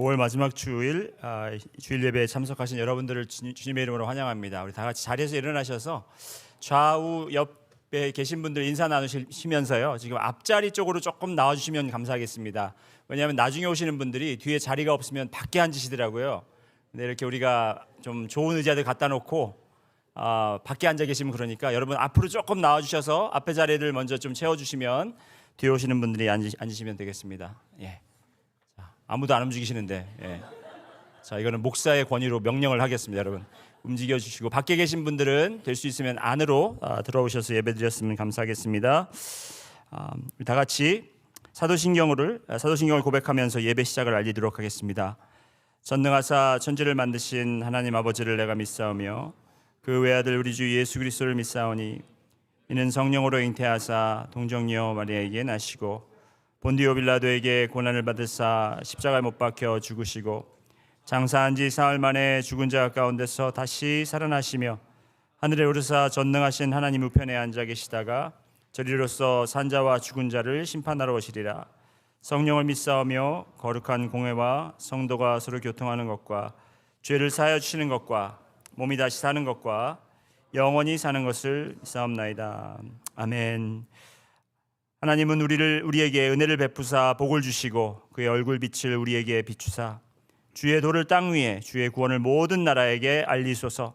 5월 마지막 주일 주일 예배에 참석하신 여러분들을 주님의 이름으로 환영합니다. 우리 다 같이 자리에서 일어나셔서 좌우 옆에 계신 분들 인사 나누시면서요. 지금 앞자리 쪽으로 조금 나와주시면 감사하겠습니다. 왜냐하면 나중에 오시는 분들이 뒤에 자리가 없으면 밖에 앉으시더라고요. 근데 이렇게 우리가 좀 좋은 의자들 갖다 놓고 밖에 앉아 계시면 그러니까 여러분 앞으로 조금 나와주셔서 앞에 자리를 먼저 좀 채워주시면 뒤에 오시는 분들이 앉으시면 되겠습니다. 예. 아무도 안 움직이시는데, 예. 자, 이거는 목사의 권위로 명령을 하겠습니다. 여러분 움직여 주시고 밖에 계신 분들은 될 수 있으면 안으로 들어오셔서 예배드렸으면 감사하겠습니다. 우리 다 같이 사도신경을 고백하면서 예배 시작을 알리도록 하겠습니다. 전능하사 천지를 만드신 하나님 아버지를 내가 믿사오며 그 외아들 우리 주 예수 그리스도를 믿사오니 이는 성령으로 잉태하사 동정녀 마리아에게 나시고 본디오 빌라도에게 고난을 받으사 십자가에 못 박혀 죽으시고 장사한 지 사흘 만에 죽은 자 가운데서 다시 살아나시며 하늘에 오르사 전능하신 하나님 우편에 앉아 계시다가 저리로서 산자와 죽은 자를 심판하러 오시리라. 성령을 믿사오며 거룩한 공회와 성도가 서로 교통하는 것과 죄를 사하여 주시는 것과 몸이 다시 사는 것과 영원히 사는 것을 믿사옵나이다. 아멘. 하나님은 우리에게 은혜를 베푸사 복을 주시고 그의 얼굴 빛을 우리에게 비추사 주의 도를 땅 위에 주의 구원을 모든 나라에게 알리소서.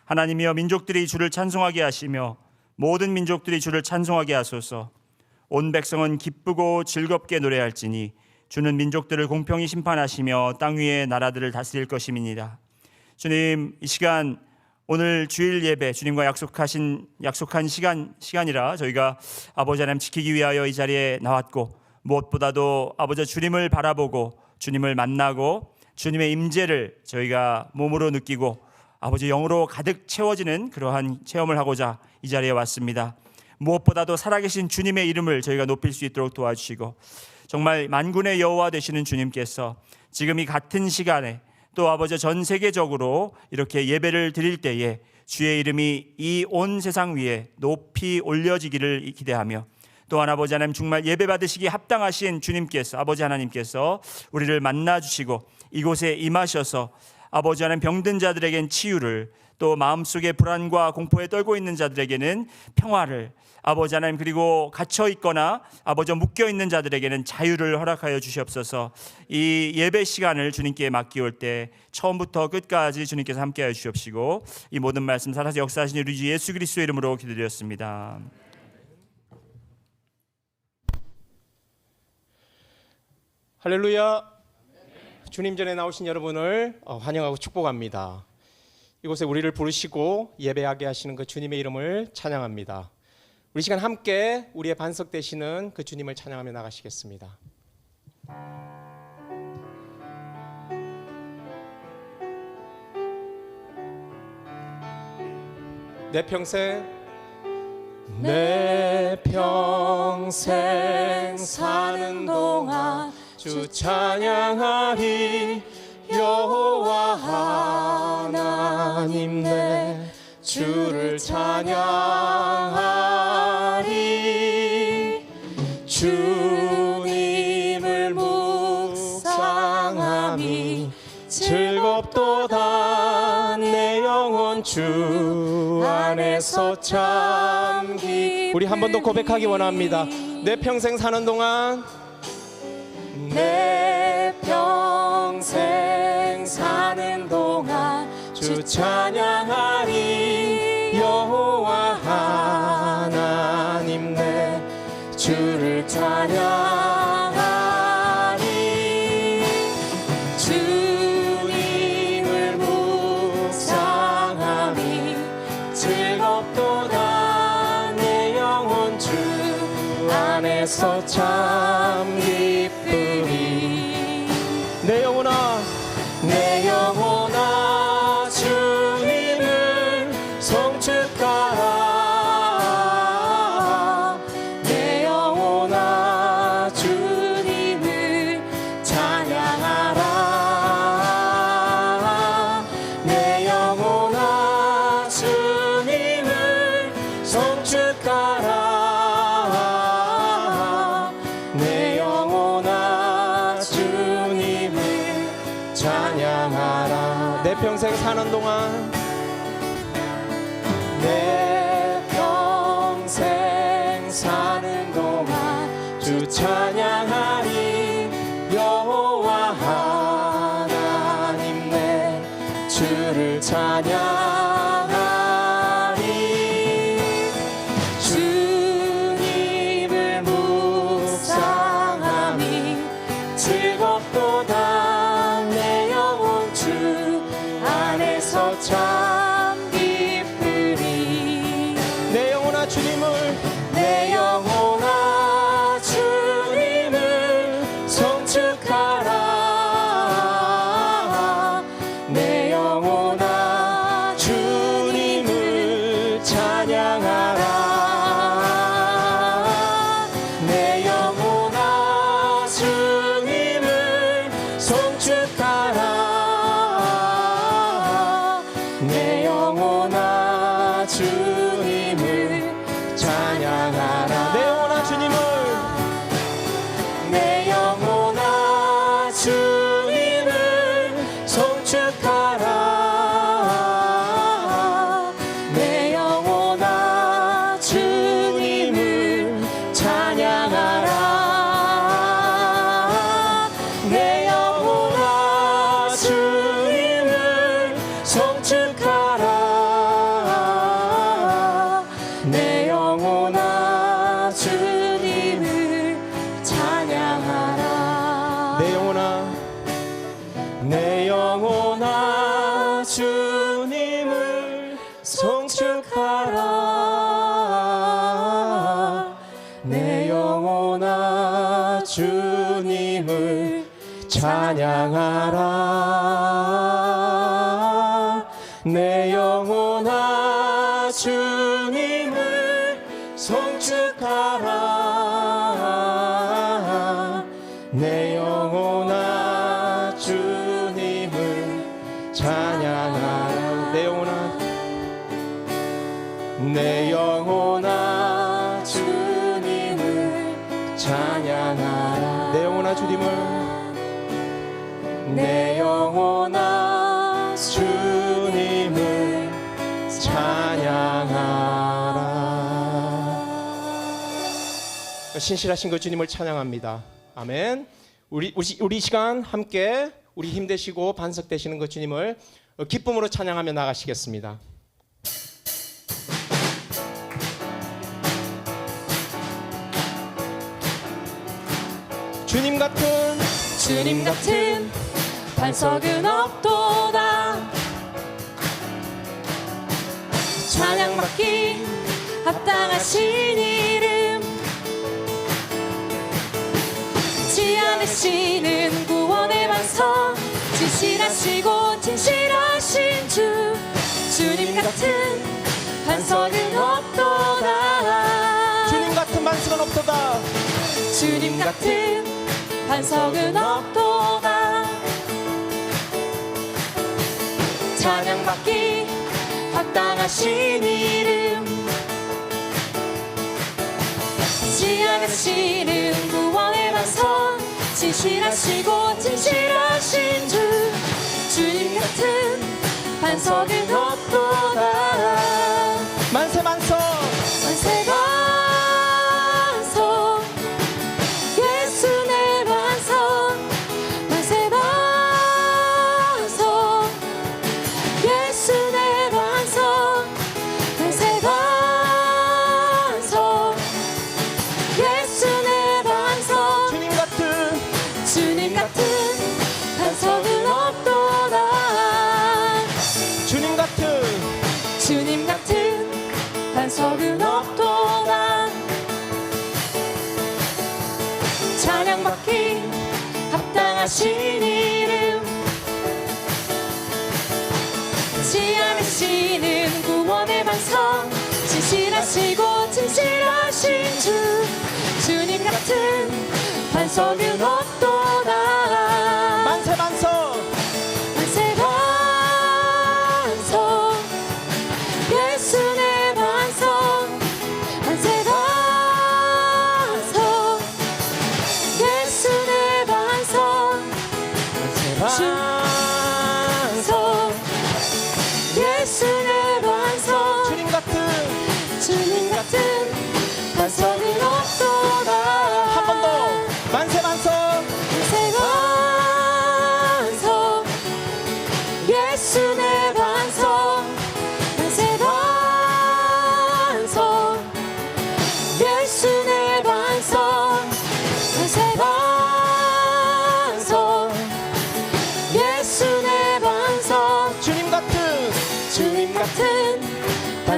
하나님이여 민족들이 주를 찬송하게 하시며 모든 민족들이 주를 찬송하게 하소서. 온 백성은 기쁘고 즐겁게 노래할지니 주는 민족들을 공평히 심판하시며 땅 위의 나라들을 다스릴 것임이니라. 주님, 이 시간 오늘 주일 예배 주님과 약속한 시간이라 저희가 아버지 하나님 지키기 위하여 이 자리에 나왔고 무엇보다도 아버지 주님을 바라보고 주님을 만나고 주님의 임재를 저희가 몸으로 느끼고 아버지 영으로 가득 채워지는 그러한 체험을 하고자 이 자리에 왔습니다. 무엇보다도 살아계신 주님의 이름을 저희가 높일 수 있도록 도와주시고 정말 만군의 여호와 되시는 주님께서 지금 이 같은 시간에 또 아버지 전 세계적으로 이렇게 예배를 드릴 때에 주의 이름이 이 온 세상 위에 높이 올려지기를 기대하며 또한 아버지 하나님 정말 예배 받으시기에 합당하신 주님께서 아버지 하나님께서 우리를 만나주시고 이곳에 임하셔서 아버지 하나님 병든 자들에겐 치유를 또 마음속에 불안과 공포에 떨고 있는 자들에게는 평화를 아버지 하나님 그리고 갇혀있거나 아버지 묶여있는 자들에게는 자유를 허락하여 주시옵소서. 이 예배 시간을 주님께 맡기올 때 처음부터 끝까지 주님께서 함께하여 주시옵시고 이 모든 말씀 살아서 역사하신 우리 주 예수 그리스도의 이름으로 기도드렸습니다. 할렐루야. 주님 전에 나오신 여러분을 환영하고 축복합니다. 이곳에 우리를 부르시고 예배하게 하시는 그 주님의 이름을 찬양합니다. 우리 시간 함께 우리의 반석 되시는 그 주님을 찬양하며 나가시겠습니다. 내 평생 사는 동안 주 찬양하리. 여호와 하나님 내 주를 찬양하리. 주님을 묵상함이 즐겁도다. 내 영혼 주 안에서 잠기. 우리 한 번 더 고백하기 원합니다. 내 평생 사는 동안 내 평생 사는 동안 주 찬양하리. 여호와 하나님 내 주를 찬양하리. 주님을 묵상함이 즐겁도다. 내 영혼 주 안에서 참 기쁘리. 내 영혼아 주님을 송축하라. 내 영혼아 주님을 찬양하라. 내 영혼아 주님을 송축하라. 내 영혼아 평생 사는 동안 내 평생 사는 동안 주 찬양하리. 여호와 하나님 내 주를 찬양하리. 주님을 묵상함이 즐겁도다. 내 영혼 주 안에서 참 기쁘리. 내 영혼아 주님을 내 영혼아 주님을 성축하라. 내 영혼아 주님을 찬양하라. 내 영혼아 주님을 성축하라. 내 영혼아 주님을 찬양하라. 내 영혼아 주님을 내 영혼아 주님을 성축하라. 내 영혼아 주님을 찬양하라. 내 영혼아 주님을 성축하라. 내 영혼아 주님을 찬양하라. 내 영혼아 내 영혼아 주님을 성축하라. 내 영혼아 주님을 찬양하라. 내 영혼아 주님을 성축하라. 내 영혼아 주님을 찬양하라. 내 영혼아 내 영혼아 주님을 찬양하라. 내 영혼아 주님을 내 영혼아 주님을 찬양하라. 신실하신 그 주님을 찬양합니다. 아멘. 우리 시간 함께 우리 힘되시고 반석되시는 그 주님을 기쁨으로 찬양하며 나가시겠습니다. 주님 같은 주님 같은 반석은 없도다. 찬양받기 합당하신 이름. 지어내시는 구원의 반석. 진실하시고 진실하신 주. 주님 같은 반석은 없도다. 주님 같은 반석은 없도다. 주님 같은 반석은 없도다. 찬양받기 합당하신 이름. 지어내시는 구원의 반석. 진실하시고 진실하신 주. 주님 같은 반석은 없도다. 만세 반석 만세 반석. 예수 내 반석. 만세 반석. 예수 내 반석. 만세 반석. 예수 내 반석. 주님 같은 주님 같은 반석은 없도다. 주님 같은 주님 같은 반석은 없도다. 찬양받기 합당하신 이름. 지어내시는 구원의 반석. 진실하시고 진실하신 주. 주님 같은 반석은 없도다. 만세 반석 만세 반석. 예수 내 반석. 만세 반석. 예수 내 반석. 반석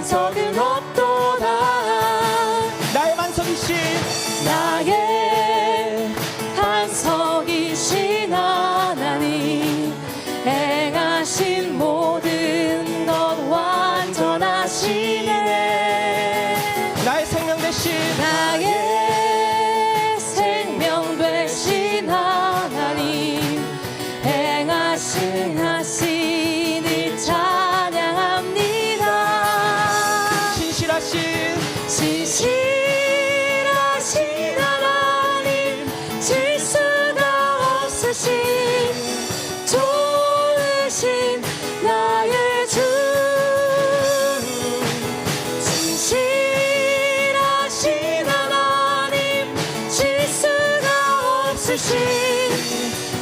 반석은 없도다. 나의 반석이신 나의 반석이신 하나님, 행하신 모든 것 완전하시네. 나의 생명 되신 나의 생명 되신 하나님, 행하시니 찬양합니다. 신실하신 신실하신 하나님, 질수가 없으신 좋으신 나의 주. 신실하신 하나님, 질수가 없으신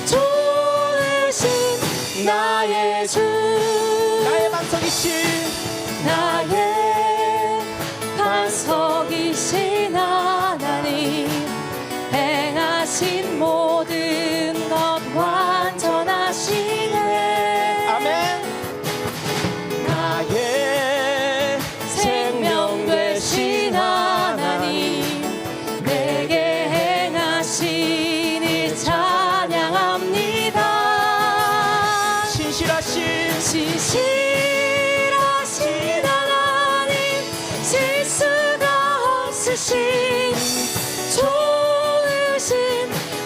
좋으신 나의 주. 나의 반석이신 나의 반석이신 하나님, 행하신 모든 것 완전하시네. 아멘. 나의 생명 되신 하나님, 내게 행하시니 찬양합니다. 신실하신 신실하신 하나님, 질수가 없으신 좋으신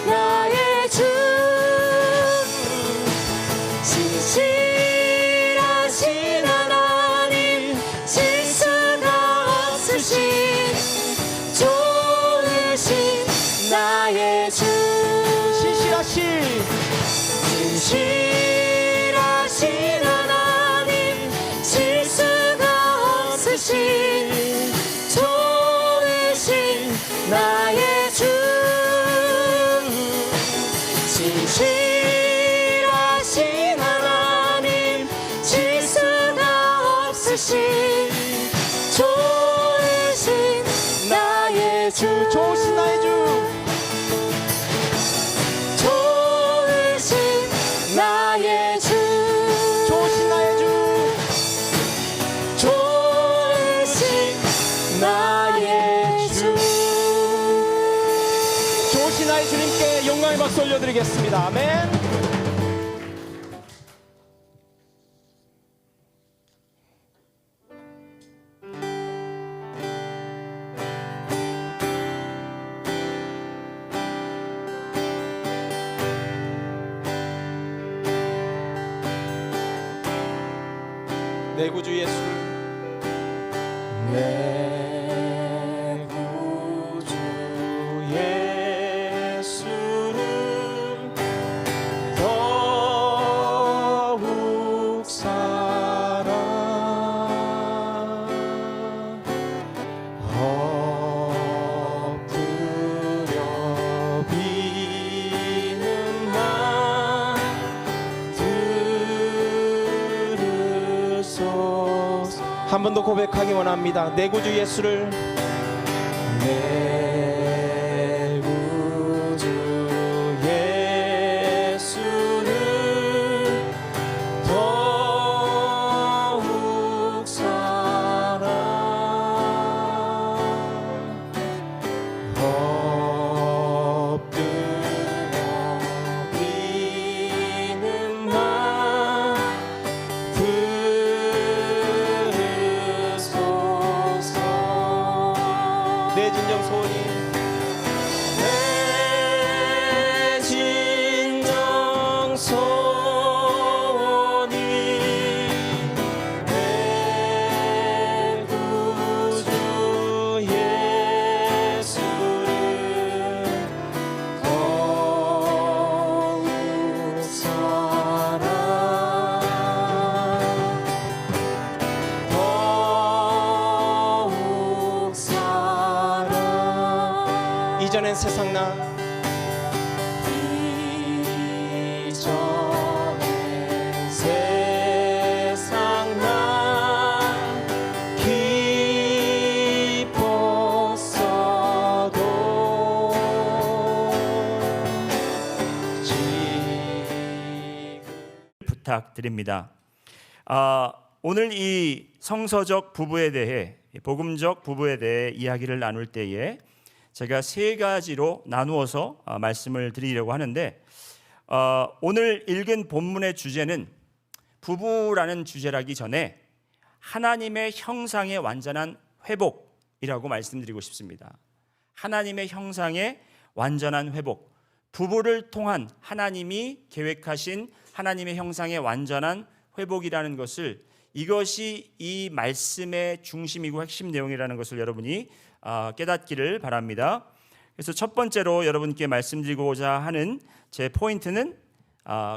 나의 주. 신실하신 하나님, 질수가 없으신 좋으신 나의 주. 신실하신 신실하신 하나님, 질수가 없으신 좋으신 나의 주. 신실하신 하나님, 질수가 없으신 좋으신 나의 주. 좋으신 나의 주 좋으신 나의 주. 좋으신 나의 주 좋으신 나의 주. 좋으신 나의 주님께 영광의 박수 올려드리겠습니다. 아멘. 내 구주 예수 내 구주 예수를 더욱 사랑 엎드려 비는 나 한 번 더 고백하기 원합니다. 내 구주 예수를 내 구주 예수를 더욱 사랑 엎드려 비는 나 내 진정 소원이 내 진정 소원이 내 구주 예수를 더욱 사랑 더욱 사랑. 이전엔 세상 나 이전엔 세상 나 기뻤어도 부탁드립니다. 오늘 이 성서적 부부에 대해, 복음적 부부에 대해 이야기를 나눌 때에 제가 세 가지로 나누어서 말씀을 드리려고 하는데, 오늘 읽은 본문의 주제는 부부라는 주제라기 전에 하나님의 형상의 완전한 회복이라고 말씀드리고 싶습니다. 하나님의 형상의 완전한 회복, 부부를 통한 하나님이 계획하신 하나님의 형상의 완전한 회복이라는 것을, 이것이 이 말씀의 중심이고 핵심 내용이라는 것을 여러분이 깨닫기를 바랍니다. 그래서 첫 번째로 여러분께 말씀드리고자 하는 제 포인트는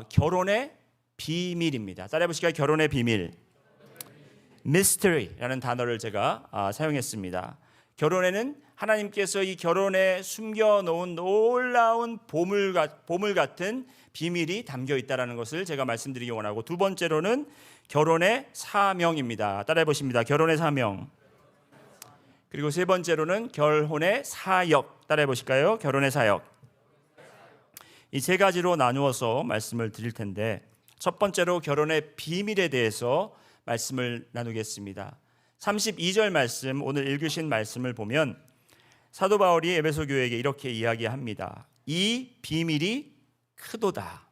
결혼의 비밀입니다. 따라해 보실까요? 결혼의 비밀. mystery라는 단어를 제가 사용했습니다. 결혼에는 하나님께서 이 결혼에 숨겨놓은 놀라운 보물 같은 비밀이 담겨 있다는 것을 제가 말씀드리기 원하고, 두 번째로는 결혼의 사명입니다. 따라해 보십니다. 결혼의 사명. 그리고 세 번째로는 결혼의 사역. 따라해 보실까요? 결혼의 사역. 이 세 가지로 나누어서 말씀을 드릴 텐데, 첫 번째로 결혼의 비밀에 대해서 말씀을 나누겠습니다. 32절 말씀, 오늘 읽으신 말씀을 보면 사도 바울이 에베소 교회에게 이렇게 이야기합니다. 이 비밀이 크도다.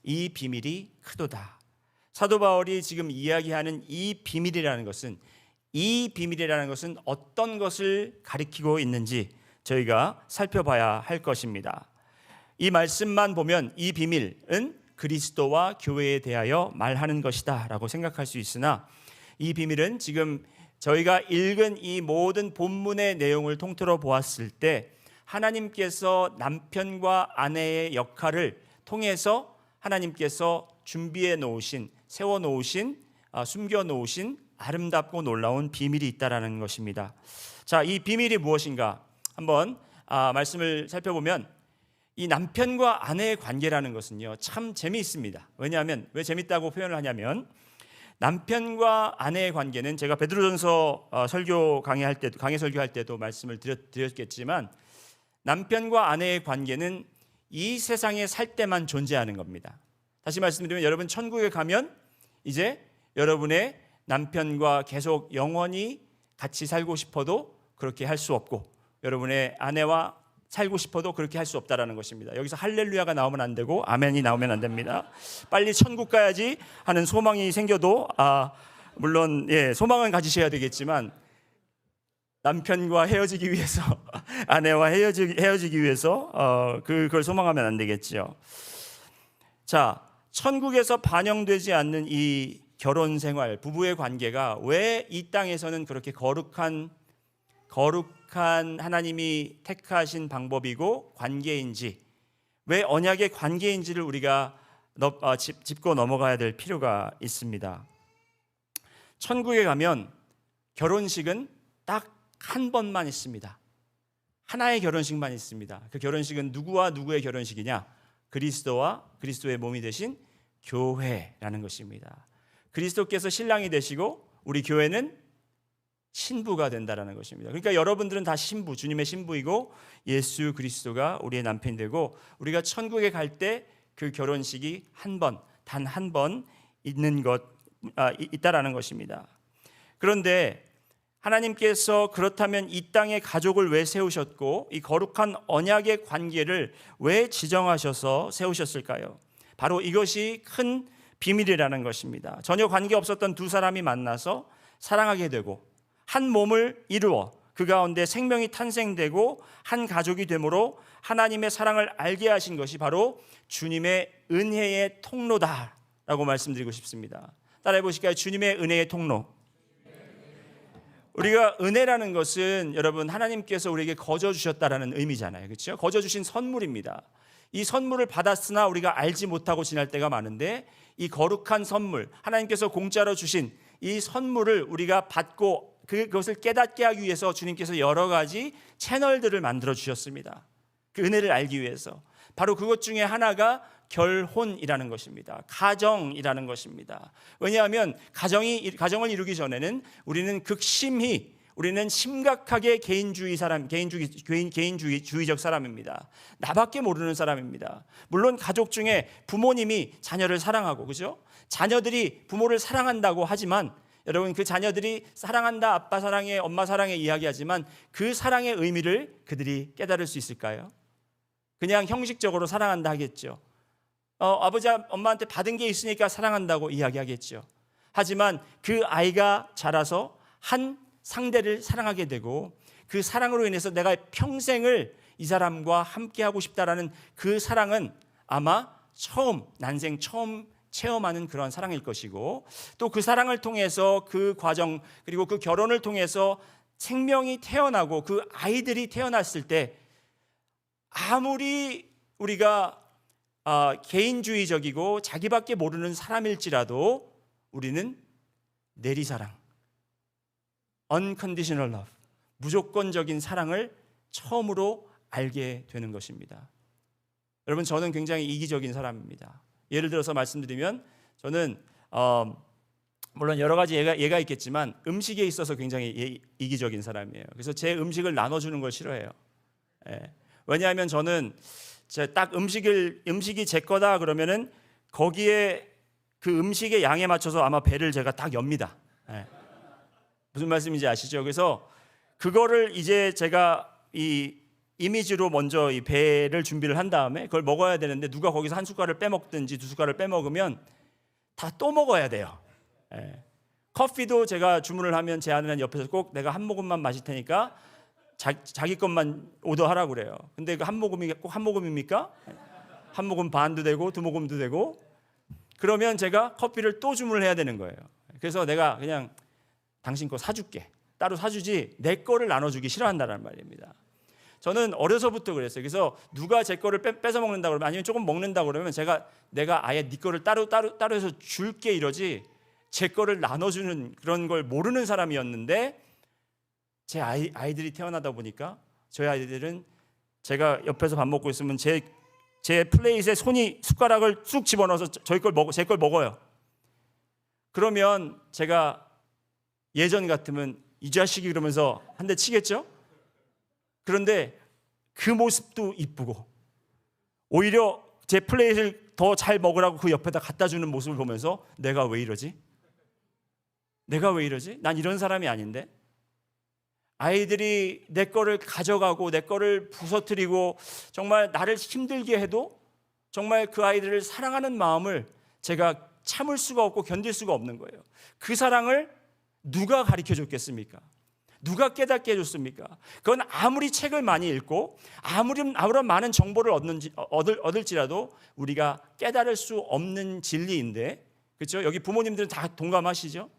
이 비밀이 크도다. 사도 바울이 지금 이야기하는 이 비밀이라는 것은 어떤 것을 가리키고 있는지 저희가 살펴봐야 할 것입니다. 이 말씀만 보면 이 비밀은 그리스도와 교회에 대하여 말하는 것이다 라고 생각할 수 있으나, 이 비밀은 지금 저희가 읽은 이 모든 본문의 내용을 통틀어 보았을 때 하나님께서 남편과 아내의 역할을 통해서 하나님께서 준비해 놓으신, 세워 놓으신, 숨겨 놓으신 아름답고 놀라운 비밀이 있다라는 것입니다. 자, 이 비밀이 무엇인가? 한번 말씀을 살펴보면, 이 남편과 아내의 관계라는 것은요, 참 재미있습니다. 왜냐하면, 왜 재밌다고 표현을 하냐면, 남편과 아내의 관계는 제가 베드로전서 설교 강의 설교할 때도 말씀을 드렸겠지만, 남편과 아내의 관계는 이 세상에 살 때만 존재하는 겁니다. 다시 말씀드리면, 여러분 천국에 가면 이제 여러분의 남편과 계속 영원히 같이 살고 싶어도 그렇게 할 수 없고, 여러분의 아내와 살고 싶어도 그렇게 할 수 없다라는 것입니다. 여기서 할렐루야가 나오면 안 되고 아멘이 나오면 안 됩니다. 빨리 천국 가야지 하는 소망이 생겨도 물론 소망은 가지셔야 되겠지만, 남편과 헤어지기 위해서 아내와 헤어지기 위해서 그걸 소망하면 안 되겠죠. 자, 천국에서 반영되지 않는 이 결혼 생활, 부부의 관계가 왜 이 땅에서는 그렇게 거룩한 하나님이 택하신 방법이고 관계인지, 왜 언약의 관계인지를 우리가 짚고 넘어가야 될 필요가 있습니다. 천국에 가면 결혼식은 딱 한 번만 있습니다. 하나의 결혼식만 있습니다. 그 결혼식은 누구와 누구의 결혼식이냐? 그리스도와 그리스도의 몸이 되신 교회라는 것입니다. 그리스도께서 신랑이 되시고 우리 교회는 신부가 된다라는 것입니다. 그러니까 여러분들은 다 신부, 주님의 신부이고 예수 그리스도가 우리의 남편이 되고, 우리가 천국에 갈 때 그 결혼식이 단 한 번 있다라는 것입니다. 그런데 하나님께서 그렇다면 이 땅에 가족을 왜 세우셨고, 이 거룩한 언약의 관계를 왜 지정하셔서 세우셨을까요? 바로 이것이 큰 비밀이라는 것입니다. 전혀 관계 없었던 두 사람이 만나서 사랑하게 되고 한 몸을 이루어 그 가운데 생명이 탄생되고 한 가족이 되므로 하나님의 사랑을 알게 하신 것이 바로 주님의 은혜의 통로다라고 말씀드리고 싶습니다. 따라해 보실까요? 주님의 은혜의 통로. 우리가 은혜라는 것은 여러분 하나님께서 우리에게 거저 주셨다라는 의미잖아요. 그렇죠? 거저 주신 선물입니다. 이 선물을 받았으나 우리가 알지 못하고 지날 때가 많은데, 이 거룩한 선물, 하나님께서 공짜로 주신 이 선물을 우리가 받고 그것을 깨닫게 하기 위해서 주님께서 여러 가지 채널들을 만들어 주셨습니다. 그 은혜를 알기 위해서. 바로 그것 중에 하나가 결혼이라는 것입니다. 가정이라는 것입니다. 왜냐하면 가정을 이루기 전에는 우리는 극심히 우리는 심각하게 개인주의적 사람입니다. 나밖에 모르는 사람입니다. 물론 가족 중에 부모님이 자녀를 사랑하고, 그죠? 자녀들이 부모를 사랑한다고 하지만, 여러분, 그 자녀들이 사랑한다, 아빠 사랑해, 엄마 사랑해 이야기하지만 그 사랑의 의미를 그들이 깨달을 수 있을까요? 그냥 형식적으로 사랑한다 하겠죠. 아버지 엄마한테 받은 게 있으니까 사랑한다고 이야기하겠죠. 하지만 그 아이가 자라서 한 상대를 사랑하게 되고, 그 사랑으로 인해서 내가 평생을 이 사람과 함께 하고 싶다라는 그 사랑은 아마 난생 처음 체험하는 그런 사랑일 것이고, 또 그 사랑을 통해서 그 과정, 그리고 그 결혼을 통해서 생명이 태어나고 그 아이들이 태어났을 때, 아무리 우리가 개인주의적이고 자기밖에 모르는 사람일지라도 우리는 내리사랑, unconditional love, 무조건적인 사랑을 처음으로 알게 되는 것입니다. 여러분, 저는 굉장히 이기적인 사람입니다. 예를 들어서 말씀드리면, 저는 물론 여러 가지 예가 있겠지만 음식에 있어서 굉장히 이기적인 사람이에요. 그래서 제 음식을 나눠주는 걸 싫어해요. 왜냐하면 저는 딱 음식이 제 거다 그러면은 거기에 그 음식의 양에 맞춰서 아마 배를 제가 딱 엽니다. 무슨 말씀인지 아시죠? 그래서 그거를 이제 제가 이 이미지로 먼저 이 배를 준비를 한 다음에 그걸 먹어야 되는데, 누가 거기서 한 숟갈을 빼먹든지 두 숟갈을 빼먹으면 다 또 먹어야 돼요. 커피도 제가 주문을 하면 제 아내는 옆에서 꼭 내가 한 모금만 마실 테니까 자기 것만 오더하라고 그래요. 근데 그 한 모금이 꼭 한 모금입니까? 한 모금 반도 되고 두 모금도 되고, 그러면 제가 커피를 또 주문을 해야 되는 거예요. 그래서 내가 그냥 당신 거 사줄게, 따로 사주지 내 거를 나눠주기 싫어한다는 말입니다. 저는 어려서부터 그랬어요. 그래서 누가 제 거를 뺏어 먹는다 그러면, 아니면 조금 먹는다 그러면 내가 아예 네 거를 따로 해서 줄게 이러지, 제 거를 나눠주는 그런 걸 모르는 사람이었는데, 제 아이들이 태어나다 보니까 저희 아이들은 제가 옆에서 밥 먹고 있으면 제 플레이트에 숟가락을 쑥 집어넣어서 제 걸 먹어요. 그러면 제가 예전 같으면 이 자식이 그러면서 한 대 치겠죠? 그런데 그 모습도 이쁘고, 오히려 제 플레이트를 더 잘 먹으라고 그 옆에다 갖다 주는 모습을 보면서 내가 왜 이러지? 난 이런 사람이 아닌데. 아이들이 내 거를 가져가고 내 거를 부서뜨리고 정말 나를 힘들게 해도 정말 그 아이들을 사랑하는 마음을 제가 참을 수가 없고 견딜 수가 없는 거예요. 그 사랑을 누가 가르쳐 줬겠습니까? 누가 깨닫게 해줬습니까? 그건 아무리 책을 많이 읽고 아무런 많은 정보를 얻을지라도 우리가 깨달을 수 없는 진리인데, 그렇죠? 여기 부모님들은 다 동감하시죠?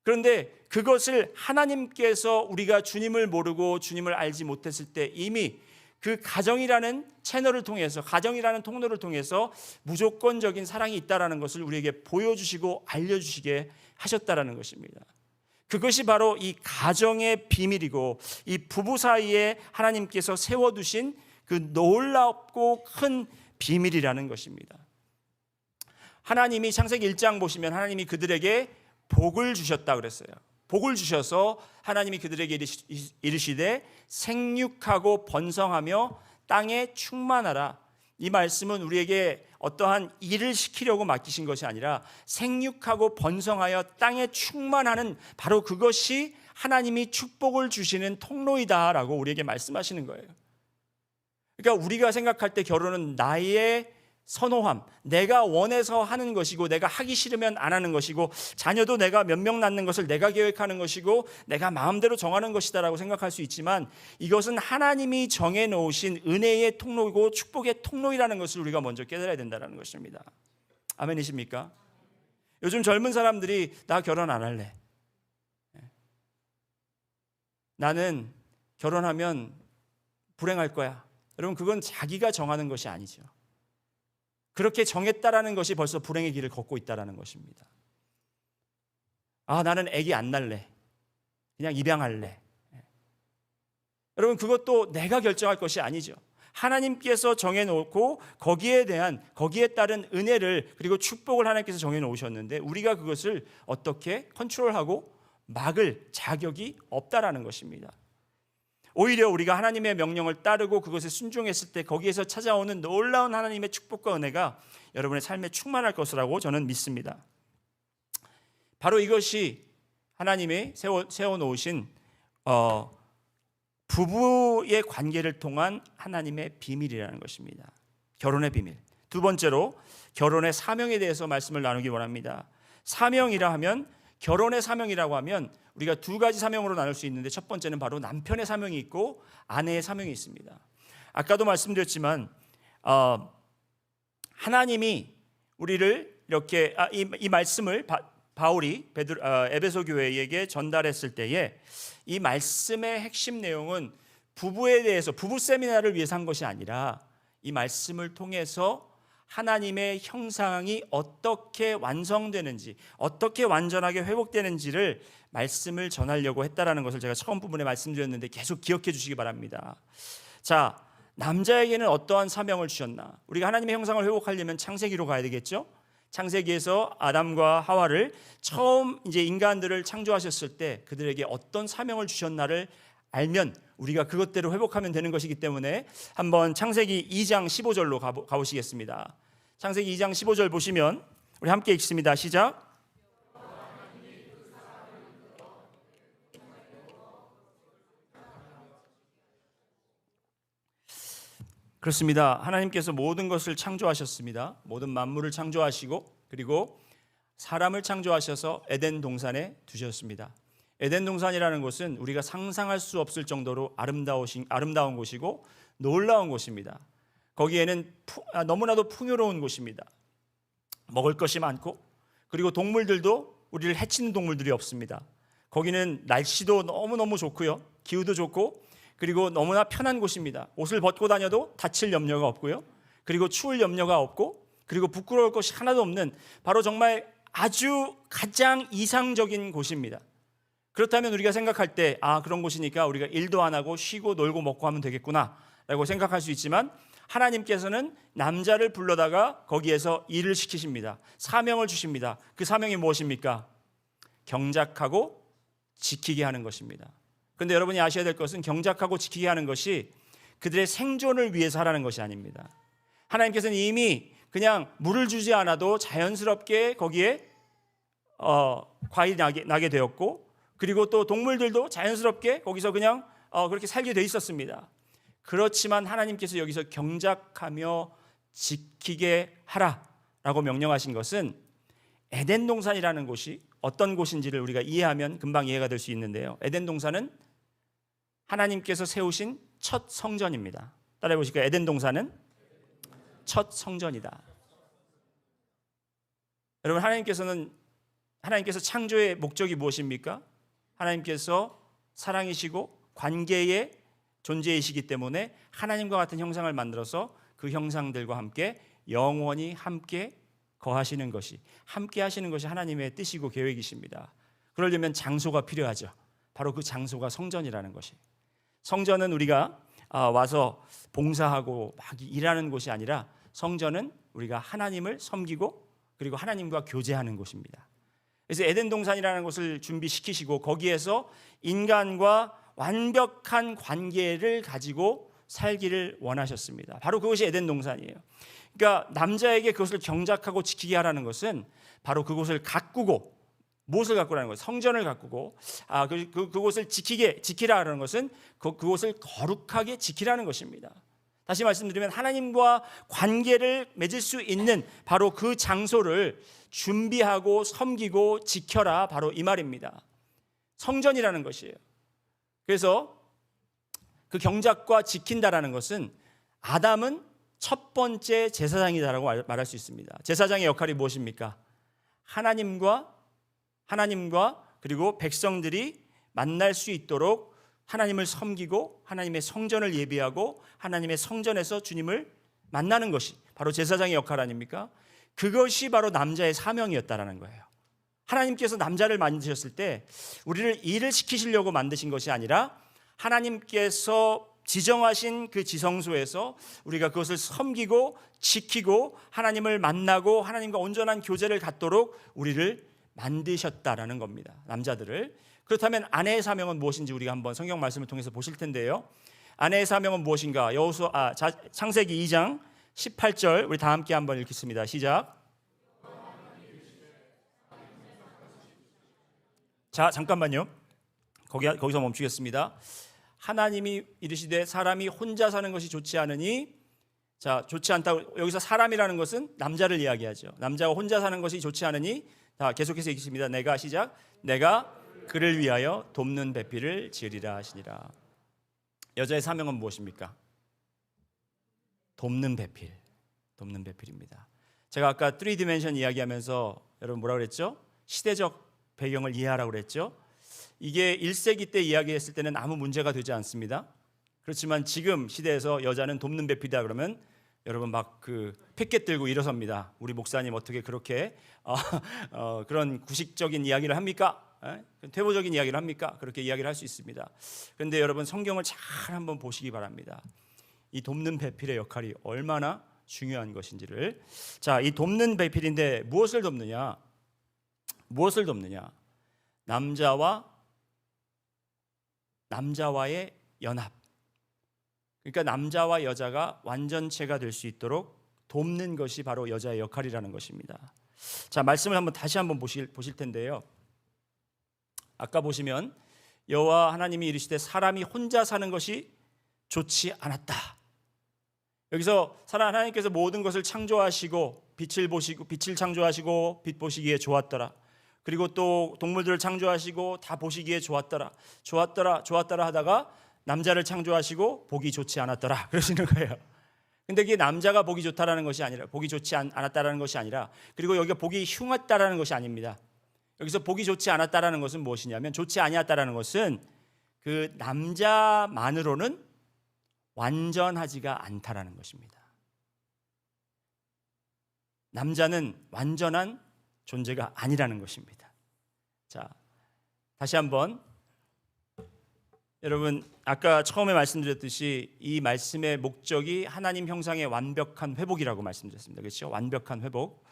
그런데 그것을 하나님께서 우리가 주님을 모르고 주님을 알지 못했을 때 이미 그 가정이라는 채널을 통해서, 가정이라는 통로를 통해서 무조건적인 사랑이 있다라는 것을 우리에게 보여주시고 알려주시게 하셨다라는 것입니다. 그것이 바로 이 가정의 비밀이고, 이 부부 사이에 하나님께서 세워두신 그 놀랍고 큰 비밀이라는 것입니다. 하나님이 창세기 1장 보시면 하나님이 그들에게 복을 주셨다 그랬어요. 복을 주셔서 하나님이 그들에게 이르시되 생육하고 번성하며 땅에 충만하라. 이 말씀은 우리에게 어떠한 일을 시키려고 맡기신 것이 아니라 생육하고 번성하여 땅에 충만하는 바로 그것이 하나님이 축복을 주시는 통로이다라고 우리에게 말씀하시는 거예요. 그러니까 우리가 생각할 때 결혼은 나의 선호함, 내가 원해서 하는 것이고 내가 하기 싫으면 안 하는 것이고, 자녀도 내가 몇 명 낳는 것을 내가 계획하는 것이고 내가 마음대로 정하는 것이다라고 생각할 수 있지만, 이것은 하나님이 정해놓으신 은혜의 통로이고 축복의 통로이라는 것을 우리가 먼저 깨달아야 된다는 것입니다. 아멘이십니까? 요즘 젊은 사람들이 나 결혼 안 할래, 나는 결혼하면 불행할 거야. 여러분, 그건 자기가 정하는 것이 아니죠. 그렇게 정했다라는 것이 벌써 불행의 길을 걷고 있다라는 것입니다. 나는 아기 안 낳을래, 그냥 입양할래. 여러분, 그것도 내가 결정할 것이 아니죠. 하나님께서 정해놓고 거기에 따른 은혜를, 그리고 축복을 하나님께서 정해놓으셨는데 우리가 그것을 어떻게 컨트롤하고 막을 자격이 없다라는 것입니다. 오히려 우리가 하나님의 명령을 따르고 그것에 순종했을 때 거기에서 찾아오는 놀라운 하나님의 축복과 은혜가 여러분의 삶에 충만할 것이라고 저는 믿습니다. 바로 이것이 하나님이 세워놓으신 부부의 관계를 통한 하나님의 비밀이라는 것입니다. 결혼의 비밀. 두 번째로 결혼의 사명에 대해서 말씀을 나누기 원합니다. 사명이라 하면, 결혼의 사명이라고 하면 우리가 두 가지 사명으로 나눌 수 있는데, 첫 번째는 바로 남편의 사명이 있고 아내의 사명이 있습니다. 아까도 말씀드렸지만 하나님이 우리를 이렇게 이 말씀을 바울이 에베소 교회에게 전달했을 때에 이 말씀의 핵심 내용은 부부에 대해서, 부부 세미나를 위해서 한 것이 아니라 이 말씀을 통해서 하나님의 형상이 어떻게 완성되는지, 어떻게 완전하게 회복되는지를 말씀을 전하려고 했다라는 것을 제가 처음 부분에 말씀드렸는데 계속 기억해 주시기 바랍니다. 자, 남자에게는 어떠한 사명을 주셨나? 우리가 하나님의 형상을 회복하려면 창세기로 가야 되겠죠? 창세기에서 아담과 하와를 처음 이제 인간들을 창조하셨을 때 그들에게 어떤 사명을 주셨나를 알면 우리가 그것대로 회복하면 되는 것이기 때문에 한번 창세기 2장 15절로 가보시겠습니다. 창세기 2장 15절 보시면 우리 함께 읽습니다. 시작. 그렇습니다. 하나님께서 모든 것을 창조하셨습니다. 모든 만물을 창조하시고 그리고 사람을 창조하셔서 에덴 동산에 두셨습니다. 에덴 동산이라는 곳은 우리가 상상할 수 없을 정도로 아름다운 곳이고 놀라운 곳입니다. 거기에는 너무나도 풍요로운 곳입니다. 먹을 것이 많고 그리고 동물들도 우리를 해치는 동물들이 없습니다. 거기는 날씨도 너무너무 좋고요. 기후도 좋고 그리고 너무나 편한 곳입니다. 옷을 벗고 다녀도 다칠 염려가 없고요. 그리고 추울 염려가 없고 그리고 부끄러울 것이 하나도 없는 바로 정말 아주 가장 이상적인 곳입니다. 그렇다면 우리가 생각할 때 그런 곳이니까 우리가 일도 안 하고 쉬고 놀고 먹고 하면 되겠구나 라고 생각할 수 있지만 하나님께서는 남자를 불러다가 거기에서 일을 시키십니다. 사명을 주십니다. 그 사명이 무엇입니까? 경작하고 지키게 하는 것입니다. 그런데 여러분이 아셔야 될 것은 경작하고 지키게 하는 것이 그들의 생존을 위해서 하라는 것이 아닙니다. 하나님께서는 이미 그냥 물을 주지 않아도 자연스럽게 거기에 과일이 나게 되었고 그리고 또 동물들도 자연스럽게 거기서 그냥 그렇게 살게 돼 있었습니다. 그렇지만 하나님께서 여기서 경작하며 지키게 하라라고 명령하신 것은 에덴 동산이라는 곳이 어떤 곳인지를 우리가 이해하면 금방 이해가 될 수 있는데요. 에덴 동산은 하나님께서 세우신 첫 성전입니다. 따라해 보실까요? 에덴 동산은 첫 성전이다. 여러분, 하나님께서 창조의 목적이 무엇입니까? 하나님께서 사랑이시고 관계의 존재이시기 때문에 하나님과 같은 형상을 만들어서 그 형상들과 함께 영원히 함께 거하시는 것이, 함께 하시는 것이 하나님의 뜻이고 계획이십니다. 그러려면 장소가 필요하죠. 바로 그 장소가 성전이라는 것이. 성전은 우리가 와서 봉사하고 막 일하는 곳이 아니라 성전은 우리가 하나님을 섬기고 그리고 하나님과 교제하는 곳입니다. 그래서 에덴 동산이라는 곳을 준비시키시고 거기에서 인간과 완벽한 관계를 가지고 살기를 원하셨습니다. 바로 그것이 에덴 동산이에요. 그러니까 남자에게 그것을 경작하고 지키게 하라는 것은 바로 그곳을 가꾸고, 무엇을 가꾸라는 것은 성전을 가꾸고 그곳을 지키라는 것은 그곳을 거룩하게 지키라는 것입니다. 다시 말씀드리면 하나님과 관계를 맺을 수 있는 바로 그 장소를 준비하고 섬기고 지켜라, 바로 이 말입니다. 성전이라는 것이에요. 그래서 그 경작과 지킨다라는 것은 아담은 첫 번째 제사장이다라고 말할 수 있습니다. 제사장의 역할이 무엇입니까? 하나님과 그리고 백성들이 만날 수 있도록 하나님을 섬기고 하나님의 성전을 예비하고 하나님의 성전에서 주님을 만나는 것이 바로 제사장의 역할 아닙니까? 그것이 바로 남자의 사명이었다라는 거예요. 하나님께서 남자를 만드셨을 때 우리를 일을 시키시려고 만드신 것이 아니라 하나님께서 지정하신 그 지성소에서 우리가 그것을 섬기고 지키고 하나님을 만나고 하나님과 온전한 교제를 갖도록 우리를 만드셨다라는 겁니다. 남자들을. 그렇다면 아내의 사명은 무엇인지 우리가 한번 성경 말씀을 통해서 보실 텐데요. 아내의 사명은 무엇인가? 창세기 2장 18절 우리 다 함께 한번 읽겠습니다. 시작. 자, 잠깐만요. 거기서 멈추겠습니다. 하나님이 이르시되 사람이 혼자 사는 것이 좋지 않으니, 자, 좋지 않다고, 여기서 사람이라는 것은 남자를 이야기하죠. 남자가 혼자 사는 것이 좋지 않으니, 자, 계속해서 읽겠습니다. 내가 그를 위하여 돕는 배필을 지으리라 하시니라. 여자의 사명은 무엇입니까? 돕는 배필입니다. 제가 아까 3디멘션 이야기하면서 여러분 뭐라고 그랬죠? 시대적 배경을 이해하라고 그랬죠. 이게 1세기 때 이야기했을 때는 아무 문제가 되지 않습니다. 그렇지만 지금 시대에서 여자는 돕는 배필이다 그러면 여러분 막 그 피켓 들고 일어섭니다. 우리 목사님 어떻게 그렇게 그런 구식적인 이야기를 합니까? 퇴보적인 이야기를 합니까? 그렇게 이야기를 할 수 있습니다. 그런데 여러분 성경을 잘 한번 보시기 바랍니다. 이 돕는 배필의 역할이 얼마나 중요한 것인지를. 자, 이 돕는 배필인데 무엇을 돕느냐? 남자와의 연합. 그러니까 남자와 여자가 완전체가 될 수 있도록 돕는 것이 바로 여자의 역할이라는 것입니다. 자, 말씀을 다시 한번 보실 텐데요. 아까 보시면 여호와 하나님이 이르시되 사람이 혼자 사는 것이 좋지 않았다. 여기서 하나님께서 모든 것을 창조하시고 빛을 창조하시고 빛 보시기에 좋았더라. 그리고 또 동물들을 창조하시고 다 보시기에 좋았더라 하다가 남자를 창조하시고 보기 좋지 않았더라 그러시는 거예요. 근데 그게 남자가 보기 좋다라는 것이 아니라, 보기 좋지 않았다라는 것이 아니라, 그리고 여기가 보기 흉했다라는 것이 아닙니다. 여기서 보기 좋지 않았다라는 것은 무엇이냐면, 좋지 아니었다라는 것은 그 남자만으로는 완전하지가 않다라는 것입니다. 남자는 완전한 존재가 아니라는 것입니다. 자, 다시 한번 여러분, 아까 처음에 말씀드렸듯이 이 말씀의 목적이 하나님 형상의 완벽한 회복이라고 말씀드렸습니다. 그렇죠? 완벽한 회복.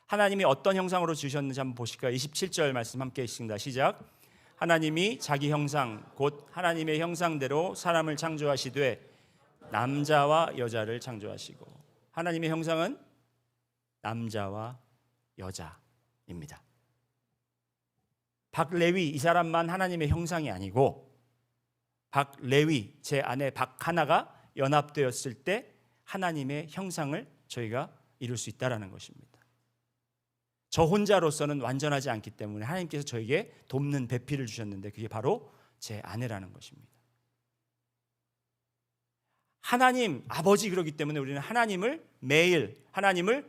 하나님이 어떤 형상으로 지으셨는지 한번 보실까요? 27절 말씀 함께 읽습니다. 시작. 하나님이 자기 형상 곧 하나님의 형상대로 사람을 창조하시되 남자와 여자를 창조하시고. 하나님의 형상은 남자와 여자입니다. 박레위 이 사람만 하나님의 형상이 아니고, 박레위 제 아내 박하나가 연합되었을 때 하나님의 형상을 저희가 이룰 수 있다라는 것입니다. 저 혼자로서는 완전하지 않기 때문에 하나님께서 저에게 돕는 배필을 주셨는데 그게 바로 제 아내라는 것입니다. 하나님 아버지 그러기 때문에 우리는 하나님을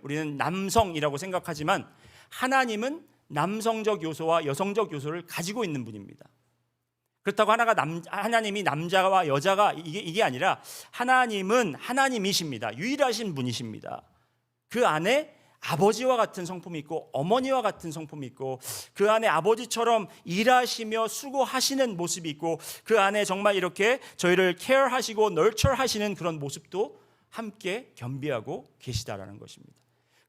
우리는 남성이라고 생각하지만 하나님은 남성적 요소와 여성적 요소를 가지고 있는 분입니다. 그렇다고 하나님이 남자와 여자가 이게 아니라 하나님은 하나님이십니다. 유일하신 분이십니다. 그 안에 아버지와 같은 성품이 있고 어머니와 같은 성품이 있고 그 안에 아버지처럼 일하시며 수고하시는 모습이 있고 그 안에 정말 이렇게 저희를 케어하시고 널처하시는 그런 모습도 함께 겸비하고 계시다라는 것입니다.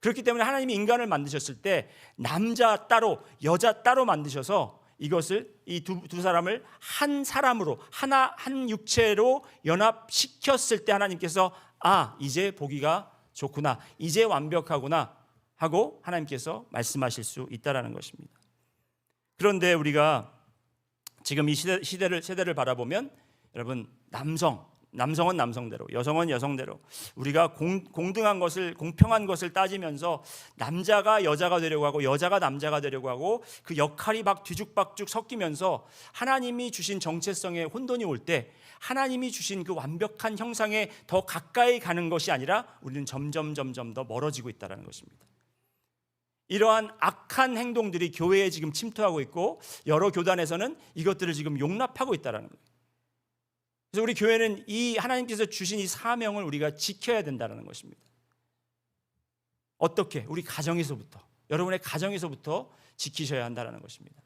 그렇기 때문에 하나님이 인간을 만드셨을 때 남자 따로 여자 따로 만드셔서 이것을 이 두 사람을 한 사람으로 한 육체로 연합시켰을 때 하나님께서 이제 보기가 좋구나, 이제 완벽하구나 하고 하나님께서 말씀하실 수 있다라는 것입니다. 그런데 우리가 지금 이 세대를 바라보면 여러분 남성은 남성대로, 여성은 여성대로 우리가 공평한 것을 따지면서 남자가 여자가 되려고 하고 여자가 남자가 되려고 하고 그 역할이 막 뒤죽박죽 섞이면서 하나님이 주신 정체성에 혼돈이 올 때 하나님이 주신 그 완벽한 형상에 더 가까이 가는 것이 아니라 우리는 점점 더 멀어지고 있다는 것입니다. 이러한 악한 행동들이 교회에 지금 침투하고 있고 여러 교단에서는 이것들을 지금 용납하고 있다는 거예요. 그래서 우리 교회는 이 하나님께서 주신 이 사명을 우리가 지켜야 된다는 것입니다. 어떻게? 우리 가정에서부터, 여러분의 가정에서부터 지키셔야 한다는 것입니다.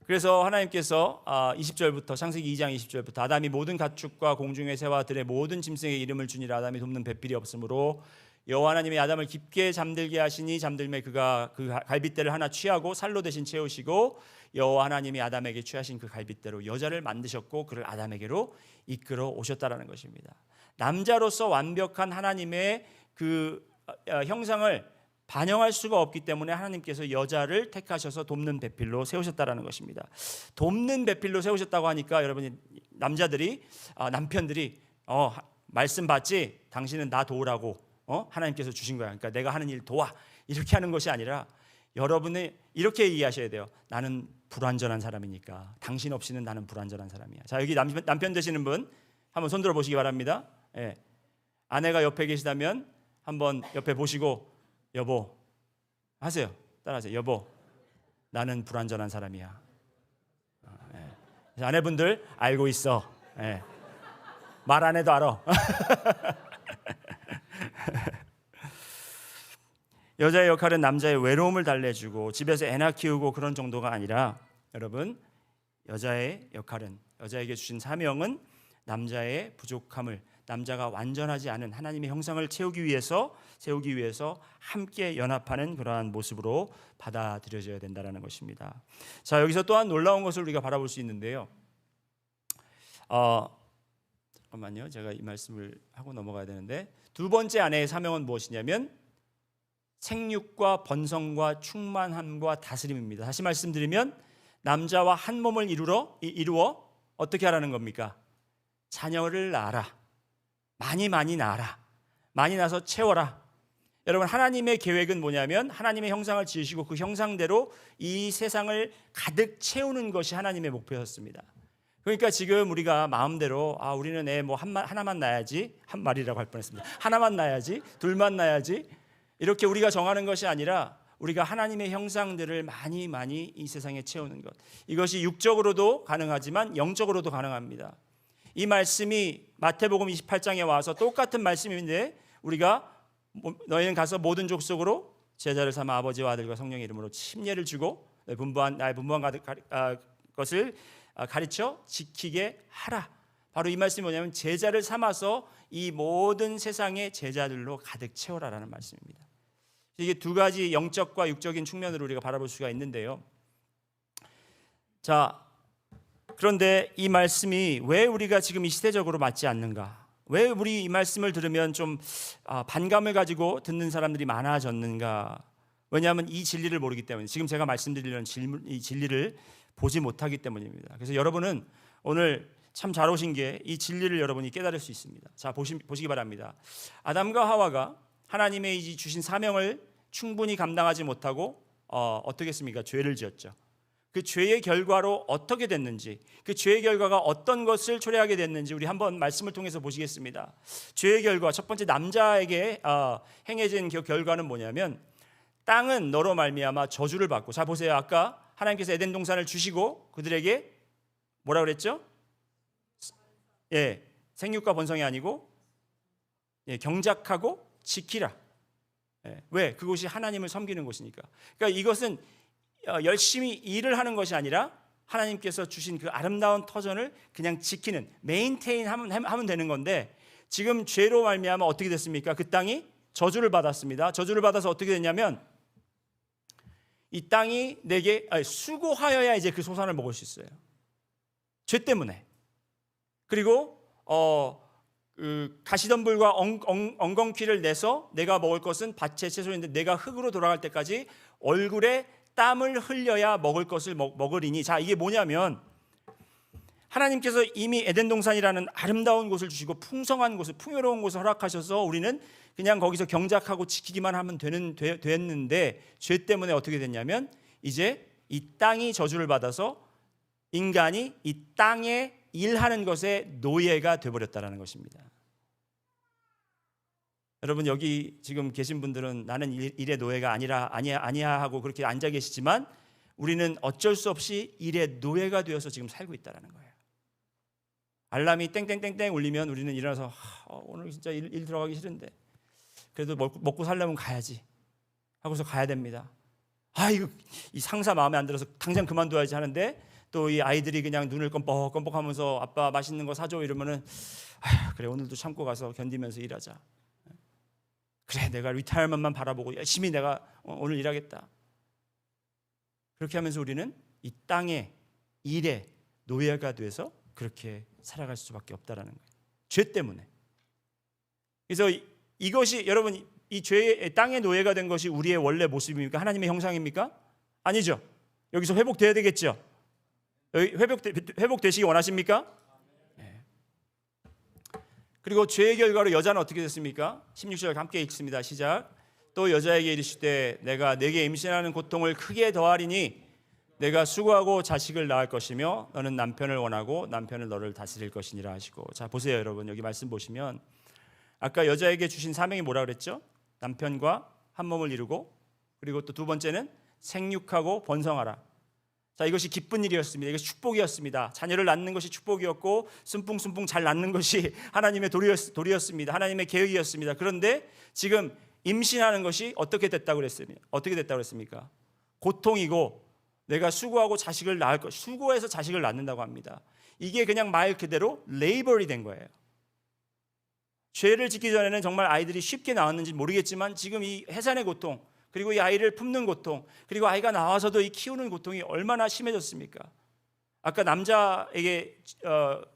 그래서 하나님께서 20절부터 창세기 2장 20절부터 아담이 모든 가축과 공중의 새와 들의 모든 짐승의 이름을 주니라. 아담이 돕는 배필이 없으므로 여호와 하나님이 아담을 깊게 잠들게 하시니 잠들매 그가 그 갈빗대를 하나 취하고 살로 대신 채우시고 여호와 하나님이 아담에게 취하신 그 갈빗대로 여자를 만드셨고 그를 아담에게로 이끌어 오셨다라는 것입니다. 남자로서 완벽한 하나님의 그 형상을 반영할 수가 없기 때문에 하나님께서 여자를 택하셔서 돕는 배필로 세우셨다라는 것입니다. 돕는 배필로 세우셨다고 하니까 여러분이 남편들이 말씀 받지? 당신은 나 도우라고 하나님께서 주신 거야. 그러니까 내가 하는 일 도와. 이렇게 하는 것이 아니라 여러분이 이렇게 이해하셔야 돼요. 나는 불완전한 사람이니까 당신 없이는 나는 불완전한 사람이야. 자, 여기 남편 되시는 분 한번 손들어 보시기 바랍니다. 예. 아내가 옆에 계시다면 한번 옆에 보시고 여보 하세요. 따라하세요. 여보, 나는 불완전한 사람이야. 예. 아내분들 알고 있어. 예. 말 안 해도 알아. 여자의 역할은 남자의 외로움을 달래주고 집에서 애나 키우고 그런 정도가 아니라 여러분, 여자의 역할은, 여자에게 주신 사명은 남자의 부족함을, 남자가 완전하지 않은 하나님의 형상을 세우기 위해서 함께 연합하는 그러한 모습으로 받아들여져야 된다는 것입니다. 자, 여기서 또한 놀라운 것을 우리가 바라볼 수 있는데요. 잠깐만요. 제가 이 말씀을 하고 넘어가야 되는데, 두 번째 아내의 사명은 무엇이냐면 생육과 번성과 충만함과 다스림입니다. 다시 말씀드리면 남자와 한 몸을 이루어 어떻게 하라는 겁니까? 자녀를 낳아라. 많이 낳아라. 많이 낳아서 채워라. 여러분, 하나님의 계획은 뭐냐면 하나님의 형상을 지으시고 그 형상대로 이 세상을 가득 채우는 것이 하나님의 목표였습니다. 그러니까 지금 우리가 마음대로 우리는 애 하나만 낳아야지, 한 마리라고 할 뻔했습니다. 하나만 낳아야지, 둘만 낳아야지, 이렇게 우리가 정하는 것이 아니라 우리가 하나님의 형상들을 많이 이 세상에 채우는 것, 이것이 육적으로도 가능하지만 영적으로도 가능합니다. 이 말씀이 마태복음 28장에 와서 똑같은 말씀인데 우리가 너희는 가서 모든 족속으로 제자를 삼아 아버지와 아들과 성령의 이름으로 침례를 주고 나의 분부한 것을 가르쳐 지키게 하라. 바로 이 말씀이 뭐냐면 제자를 삼아서 이 모든 세상의 제자들로 가득 채워라라는 말씀입니다. 이게 두 가지 영적과 육적인 측면으로 우리가 바라볼 수가 있는데요. 자, 그런데 이 말씀이 왜 우리가 지금 이 시대적으로 맞지 않는가? 왜 우리 이 말씀을 들으면 좀 반감을 가지고 듣는 사람들이 많아졌는가? 왜냐하면 이 진리를 모르기 때문에, 지금 제가 말씀드리려는 이 진리를 보지 못하기 때문입니다. 그래서 여러분은 오늘 참 잘 오신 게 이 진리를 여러분이 깨달을 수 있습니다. 자, 보시기 바랍니다. 아담과 하와가 하나님의 주신 사명을 충분히 감당하지 못하고 어떻게 했습니까? 죄를 지었죠. 그 죄의 결과로 어떻게 됐는지, 그 죄의 결과가 어떤 것을 초래하게 됐는지 우리 한번 말씀을 통해서 보시겠습니다. 죄의 결과, 첫 번째 남자에게 행해진 그 결과는 뭐냐면 땅은 너로 말미암아 저주를 받고, 자 보세요. 아까 하나님께서 에덴 동산을 주시고 그들에게 뭐라 그랬죠? 생육과 번성이 아니고 경작하고 지키라. 왜? 그것이 하나님을 섬기는 곳이니까. 그러니까 이것은 열심히 일을 하는 것이 아니라 하나님께서 주신 그 아름다운 터전을 그냥 지키는, 메인테인 하면 되는 건데, 지금 죄로 말미암아 어떻게 됐습니까? 그 땅이 저주를 받았습니다. 저주를 받아서 어떻게 됐냐면 이 땅이 내게 수고하여야 이제 그 소산을 먹을 수 있어요. 죄 때문에. 그리고 그 가시덤불과 엉겅퀴를 내서 내가 먹을 것은 밭의 채소인데 내가 흙으로 돌아갈 때까지 얼굴에 땀을 흘려야 먹을 것을 먹으리니. 자, 이게 뭐냐면 하나님께서 이미 에덴 동산이라는 아름다운 곳을 주시고 풍성한 곳을, 풍요로운 곳을 허락하셔서 우리는 그냥 거기서 경작하고 지키기만 하면 됐는데, 죄 때문에 어떻게 됐냐면 이제 이 땅이 저주를 받아서 인간이 이 땅에 일하는 것에 노예가 되어버렸다는 것입니다. 여러분, 여기 지금 계신 분들은 나는 일의 노예가 아니야 하고 그렇게 앉아 계시지만 우리는 어쩔 수 없이 일의 노예가 되어서 지금 살고 있다는 거예요. 알람이 땡땡땡땡 울리면 우리는 일어나서 오늘 진짜 일 들어가기 싫은데 그래도 먹고 살려면 가야지 하고서 가야 됩니다. 이거 이 상사 마음에 안 들어서 당장 그만둬야지 하는데, 또 이 아이들이 그냥 눈을 껌뻑껌뻑하면서 아빠 맛있는 거 사줘 이러면은 그래 오늘도 참고 가서 견디면서 일하자. 그래, 내가 리타이어먼만 바라보고 열심히 내가 오늘 일하겠다. 그렇게 하면서 우리는 이 땅의 일의 노예가 돼서 그렇게 살아갈 수밖에 없다라는 거예요. 죄 때문에. 그래서 이것이 여러분, 이 죄의 땅의 노예가 된 것이 우리의 원래 모습입니까? 하나님의 형상입니까? 아니죠. 여기서 회복돼야 되겠죠. 회복되시기 원하십니까? 네. 그리고 죄의 결과로 여자는 어떻게 됐습니까? 16절 함께 읽습니다. 시작. 또 여자에게 이르시되 내가 내게 임신하는 고통을 크게 더하리니 내가 수고하고 자식을 낳을 것이며 너는 남편을 원하고 남편을 너를 다스릴 것이니라 하시고. 자, 보세요 여러분, 여기 말씀 보시면 아까 여자에게 주신 사명이 뭐라 그랬죠? 남편과 한 몸을 이루고, 그리고 또 두 번째는 생육하고 번성하라. 자, 이것이 기쁜 일이었습니다. 이것이 축복이었습니다. 자녀를 낳는 것이 축복이었고 순풍순풍 잘 낳는 것이 하나님의 도리였습니다. 하나님의 계획이었습니다. 그런데 지금 임신하는 것이 어떻게 됐다고 그랬습니까? 고통이고 내가 수고하고 자식을 낳을 것, 수고해서 자식을 낳는다고 합니다. 이게 그냥 말 그대로 레이버리 된 거예요. 죄를 짓기 전에는 정말 아이들이 쉽게 나왔는지 모르겠지만 지금 이 해산의 고통, 그리고 이 아이를 품는 고통, 그리고 아이가 나와서도 이 키우는 고통이 얼마나 심해졌습니까? 아까 남자에게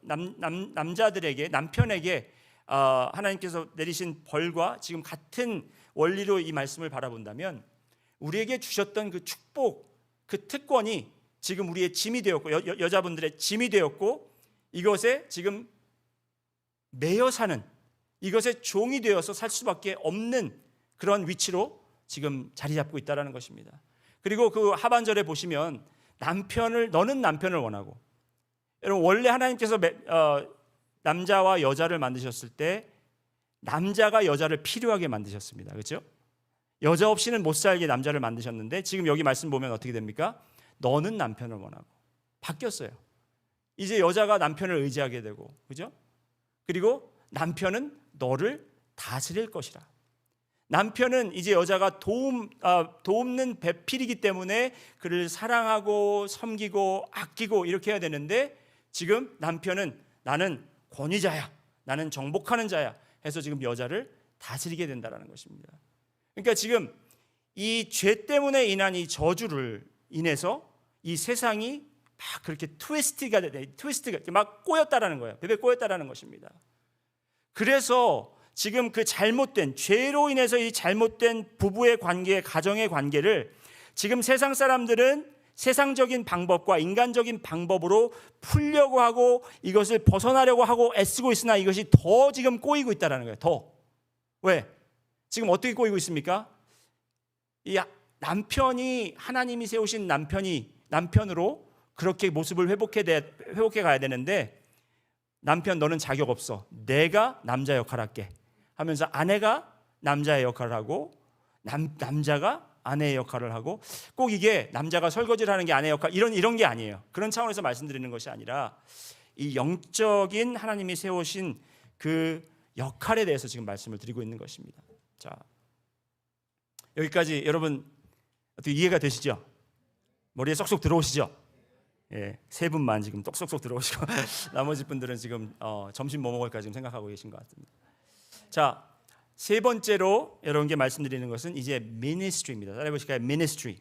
남자들에게, 남편에게 하나님께서 내리신 벌과 지금 같은 원리로 이 말씀을 바라본다면 우리에게 주셨던 그 축복, 그 특권이 지금 우리의 짐이 되었고 여자분들의 짐이 되었고 이것에 지금 매여 사는, 이것의 종이 되어서 살 수밖에 없는 그런 위치로 지금 자리 잡고 있다는 것입니다. 그리고 그 하반절에 보시면 너는 남편을 원하고, 여러분 원래 하나님께서 남자와 여자를 만드셨을 때 남자가 여자를 필요하게 만드셨습니다. 그렇죠? 여자 없이는 못 살게 남자를 만드셨는데 지금 여기 말씀 보면 어떻게 됩니까? 너는 남편을 원하고. 바뀌었어요. 이제 여자가 남편을 의지하게 되고, 그죠? 그리고 남편은 너를 다스릴 것이라. 남편은 이제 여자가 돕는 배필이기 때문에 그를 사랑하고 섬기고 아끼고 이렇게 해야 되는데 지금 남편은 나는 권위자야, 나는 정복하는 자야 해서 지금 여자를 다스리게 된다는 것입니다. 그러니까 지금 이 죄 때문에 인한 이 저주를 인해서 이 세상이 막 그렇게 트위스트가 막 꼬였다라는 거예요. 베베 꼬였다라는 것입니다. 그래서 지금 그 잘못된 죄로 인해서 이 잘못된 부부의 관계, 가정의 관계를 지금 세상 사람들은 세상적인 방법과 인간적인 방법으로 풀려고 하고 이것을 벗어나려고 하고 애쓰고 있으나 이것이 더 지금 꼬이고 있다는 거예요. 더. 왜? 지금 어떻게 꼬이고 있습니까? 이 남편이, 하나님이 세우신 남편으로 그렇게 모습을 회복해 가야 되는데 남편 너는 자격 없어, 내가 남자 역할을 할게 하면서 아내가 남자의 역할을 하고 남자가 아내의 역할을 하고, 꼭 이게 남자가 설거지를 하는 게 아내 역할 이런 게 아니에요. 그런 차원에서 말씀드리는 것이 아니라 이 영적인 하나님이 세우신 그 역할에 대해서 지금 말씀을 드리고 있는 것입니다. 자, 여기까지 여러분 어떻게 이해가 되시죠? 머리에 쏙쏙 들어오시죠? 예, 세 분만 지금 쏙쏙 들어오시고 나머지 분들은 지금 점심 뭐 먹을까 지금 생각하고 계신 것 같습니다. 자, 세 번째로 여러분께 말씀드리는 것은 이제 미니스트리입니다. 따라해보실까요? 미니스트리.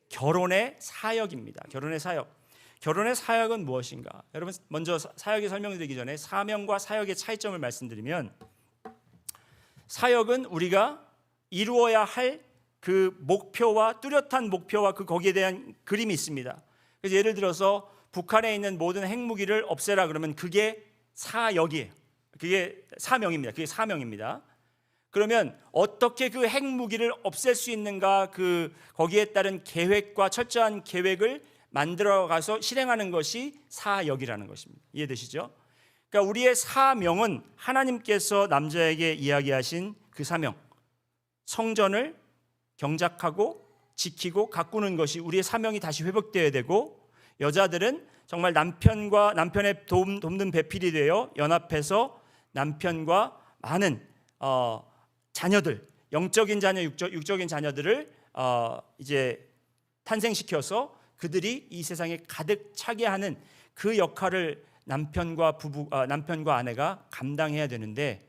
결혼의 사역입니다. 결혼의 사역. 결혼의 사역은 무엇인가? 여러분 먼저 사역의 설명드리기 전에 사명과 사역의 차이점을 말씀드리면, 사역은 우리가 이루어야 할 그 목표와 뚜렷한 목표와 그 거기에 대한 그림이 있습니다. 그래서 예를 들어서 북한에 있는 모든 핵무기를 없애라 그러면 그게 사역이에요. 그게 사명입니다. 그게 사명입니다. 그러면 어떻게 그 핵무기를 없앨 수 있는가, 그 거기에 따른 계획과 철저한 계획을 만들어 가서 실행하는 것이 사역이라는 것입니다. 이해되시죠? 그러니까 우리의 사명은 하나님께서 남자에게 이야기하신 그 사명, 성전을 경작하고 지키고 가꾸는 것이 우리의 사명이 다시 회복되어야 되고, 여자들은 정말 남편의 돕는 배필이 되어 연합해서 남편과 많은 자녀들, 영적인 자녀, 육적인 자녀들을 이제 탄생시켜서 그들이 이 세상에 가득 차게 하는 그 역할을 남편과 아내가 감당해야 되는데,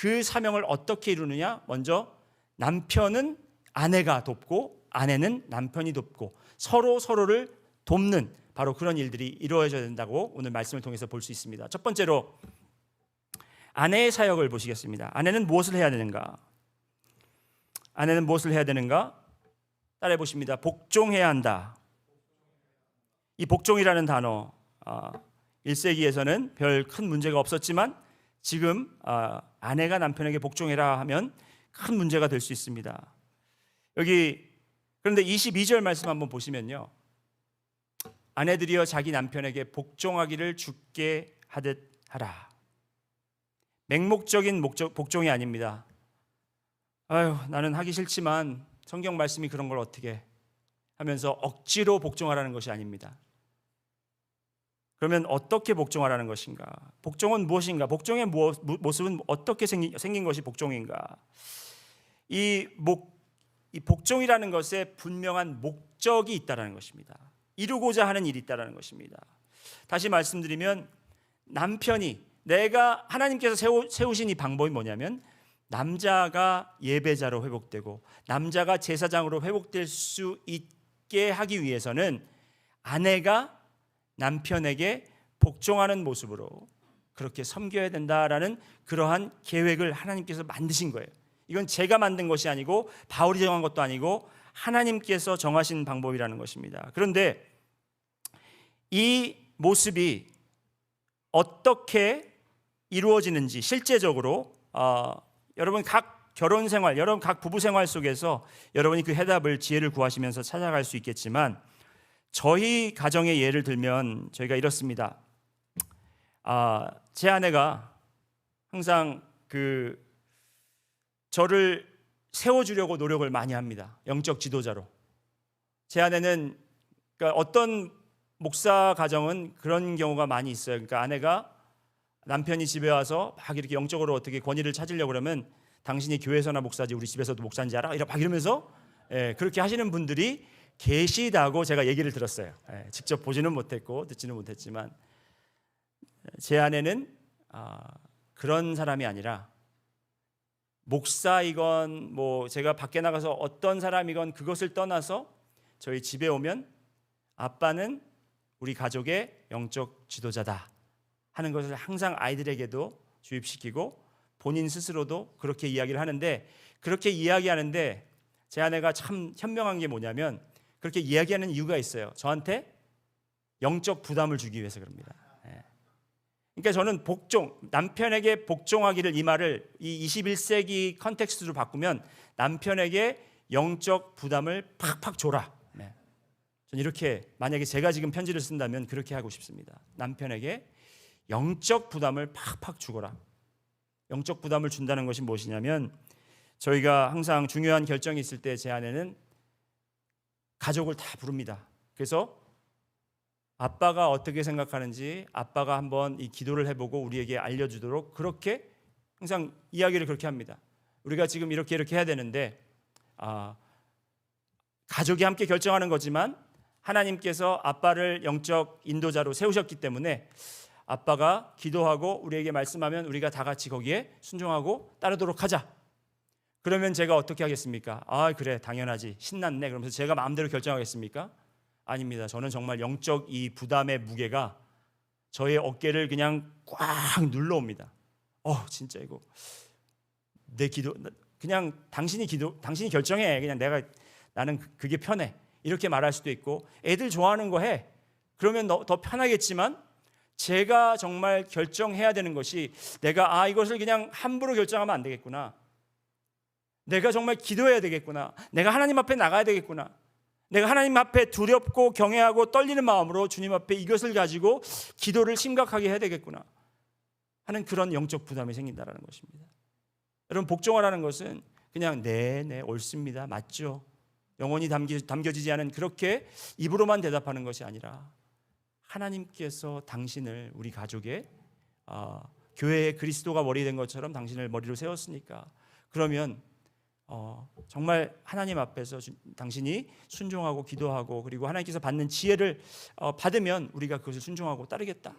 그 사명을 어떻게 이루느냐? 먼저 남편은 아내가 돕고 아내는 남편이 돕고 서로 서로를 돕는 바로 그런 일들이 이루어져야 된다고 오늘 말씀을 통해서 볼 수 있습니다. 첫 번째로 아내의 사역을 보시겠습니다. 아내는 무엇을 해야 되는가? 아내는 무엇을 해야 되는가? 따라해 보십니다. 복종해야 한다. 이 복종이라는 단어 1세기에서는 별 큰 문제가 없었지만 지금 아내가 남편에게 복종해라 하면 큰 문제가 될 수 있습니다. 여기 그런데 22절 말씀 한번 보시면요. 아내들이여 자기 남편에게 복종하기를 주께 하듯 하라. 맹목적인 복종이 아닙니다. 아유, 나는 하기 싫지만 성경 말씀이 그런 걸 어떻게 하면서 억지로 복종하라는 것이 아닙니다. 그러면 어떻게 복종하라는 것인가? 복종은 무엇인가? 복종의 모습은 어떻게 생긴 것이 복종인가? 이 복종이라는 것에 분명한 목적이 있다라는 것입니다. 이루고자 하는 일이 있다라는 것입니다. 다시 말씀드리면 남편이 내가 하나님께서 세우신 이 방법이 뭐냐면 남자가 예배자로 회복되고 남자가 제사장으로 회복될 수 있게 하기 위해서는 아내가 남편에게 복종하는 모습으로 그렇게 섬겨야 된다라는 그러한 계획을 하나님께서 만드신 거예요. 이건 제가 만든 것이 아니고 바울이 정한 것도 아니고 하나님께서 정하신 방법이라는 것입니다. 그런데 이 모습이 어떻게 이루어지는지 실제적으로 여러분 각 결혼 생활, 여러분 각 부부 생활 속에서 여러분이 그 해답을 지혜를 구하시면서 찾아갈 수 있겠지만 저희 가정의 예를 들면 저희가 이렇습니다. 제 아내가 항상 저를 세워주려고 노력을 많이 합니다. 영적 지도자로. 제 아내는 그러니까 어떤 목사 가정은 그런 경우가 많이 있어요. 그러니까 아내가 남편이 집에 와서 막 이렇게 영적으로 어떻게 권위를 찾으려고 그러면 당신이 교회에서나 목사지 우리 집에서도 목사인지 알아? 막 이러면서 그렇게 하시는 분들이 계시다고 제가 얘기를 들었어요. 직접 보지는 못했고 듣지는 못했지만 제 아내는 그런 사람이 아니라 목사이건 뭐 제가 밖에 나가서 어떤 사람이건 그것을 떠나서 저희 집에 오면 아빠는 우리 가족의 영적 지도자다 하는 것을 항상 아이들에게도 주입시키고 본인 스스로도 그렇게 이야기를 하는데 그렇게 이야기하는데 제 아내가 참 현명한 게 뭐냐면 그렇게 이야기하는 이유가 있어요. 저한테 영적 부담을 주기 위해서 그럽니다. 그러니까 저는 남편에게 복종하기를 이 말을 이 21세기 컨텍스트로 바꾸면 남편에게 영적 부담을 팍팍 줘라. 저는 이렇게 만약에 제가 지금 편지를 쓴다면 그렇게 하고 싶습니다. 남편에게 영적 부담을 팍팍 주거라. 영적 부담을 준다는 것이 무엇이냐면 저희가 항상 중요한 결정이 있을 때 제 아내는 가족을 다 부릅니다. 그래서 아빠가 어떻게 생각하는지 아빠가 한번 이 기도를 해보고 우리에게 알려주도록 그렇게 항상 이야기를 그렇게 합니다. 우리가 지금 이렇게 해야 되는데 가족이 함께 결정하는 거지만 하나님께서 아빠를 영적 인도자로 세우셨기 때문에 아빠가 기도하고 우리에게 말씀하면 우리가 다 같이 거기에 순종하고 따르도록 하자. 그러면 제가 어떻게 하겠습니까? 그래 당연하지 신났네. 그러면서 제가 마음대로 결정하겠습니까? 아닙니다. 저는 정말 영적 이 부담의 무게가 저의 어깨를 그냥 꽉 눌러옵니다. 진짜 이거 내 기도 그냥 당신이 결정해. 그냥 나는 그게 편해. 이렇게 말할 수도 있고 애들 좋아하는 거 해. 그러면 더 편하겠지만 제가 정말 결정해야 되는 것이 내가 이것을 그냥 함부로 결정하면 안 되겠구나. 내가 정말 기도해야 되겠구나. 내가 하나님 앞에 나가야 되겠구나. 내가 하나님 앞에 두렵고 경외하고 떨리는 마음으로 주님 앞에 이것을 가지고 기도를 심각하게 해야 되겠구나 하는 그런 영적 부담이 생긴다는 것입니다. 여러분 복종하라는 것은 그냥 네 옳습니다. 맞죠. 영혼이 담겨지지 않은 그렇게 입으로만 대답하는 것이 아니라 하나님께서 당신을 우리 가족의 교회의 그리스도가 머리 된 것처럼 당신을 머리로 세웠으니까 그러면 정말 하나님 앞에서 당신이 순종하고 기도하고 그리고 하나님께서 받는 지혜를 받으면 우리가 그것을 순종하고 따르겠다.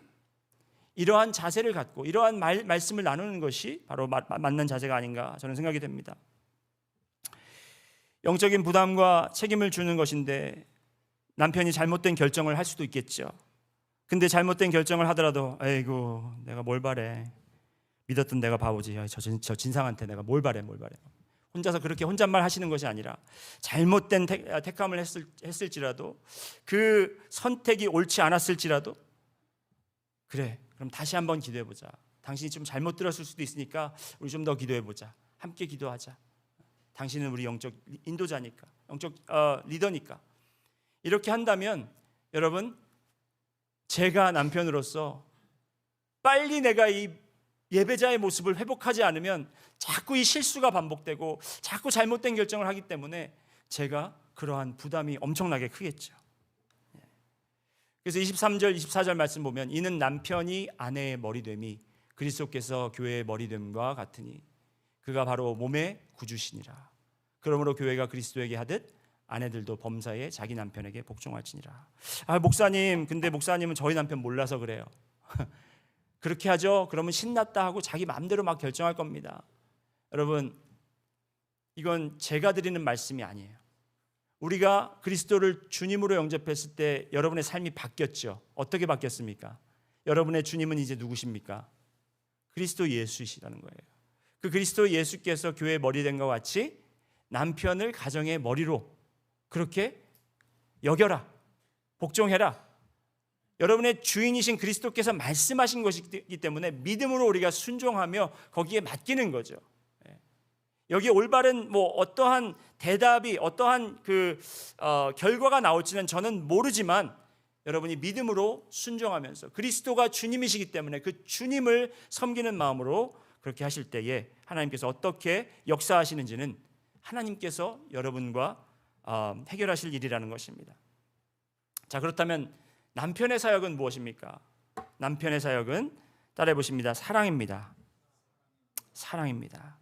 이러한 자세를 갖고 이러한 말씀을 나누는 것이 바로 맞는 자세가 아닌가 저는 생각이 됩니다. 영적인 부담과 책임을 주는 것인데 남편이 잘못된 결정을 할 수도 있겠죠. 근데 잘못된 결정을 하더라도 아이고 내가 뭘 바래, 믿었던 내가 바보지, 저 진상한테 내가 뭘 바래. 혼자서 그렇게 혼잣말 하시는 것이 아니라 잘못된 택함을 했을지라도 그 선택이 옳지 않았을지라도 그래 그럼 다시 한번 기도해보자. 당신이 좀 잘못 들었을 수도 있으니까 우리 좀 더 기도해보자. 함께 기도하자. 당신은 우리 영적 인도자니까, 영적 리더니까. 이렇게 한다면 여러분, 제가 남편으로서 빨리 내가 이 예배자의 모습을 회복하지 않으면 자꾸 이 실수가 반복되고 자꾸 잘못된 결정을 하기 때문에 제가 그러한 부담이 엄청나게 크겠죠. 그래서 23절 24절 말씀 보면 이는 남편이 아내의 머리됨이 그리스도께서 교회의 머리됨과 같으니 그가 바로 몸의 구주시니라. 그러므로 교회가 그리스도에게 하듯 아내들도 범사에 자기 남편에게 복종할지니라. 목사님, 근데 목사님은 저희 남편 몰라서 그래요. 그렇게 하죠. 그러면 신났다 하고 자기 마음대로 막 결정할 겁니다. 여러분, 이건 제가 드리는 말씀이 아니에요. 우리가 그리스도를 주님으로 영접했을 때 여러분의 삶이 바뀌었죠. 어떻게 바뀌었습니까? 여러분의 주님은 이제 누구십니까? 그리스도 예수이시라는 거예요. 그 그리스도 예수께서 교회의 머리 된 것 같이 남편을 가정의 머리로 그렇게 여겨라, 복종해라. 여러분의 주인이신 그리스도께서 말씀하신 것이기 때문에 믿음으로 우리가 순종하며 거기에 맡기는 거죠. 여기 올바른 어떠한 대답이 어떠한 결과가 나올지는 저는 모르지만 여러분이 믿음으로 순종하면서 그리스도가 주님이시기 때문에 그 주님을 섬기는 마음으로 그렇게 하실 때에 하나님께서 어떻게 역사하시는지는 하나님께서 여러분과 해결하실 일이라는 것입니다. 자, 그렇다면 남편의 사역은 무엇입니까? 남편의 사역은 따라해 보십니다. 사랑입니다. 사랑입니다.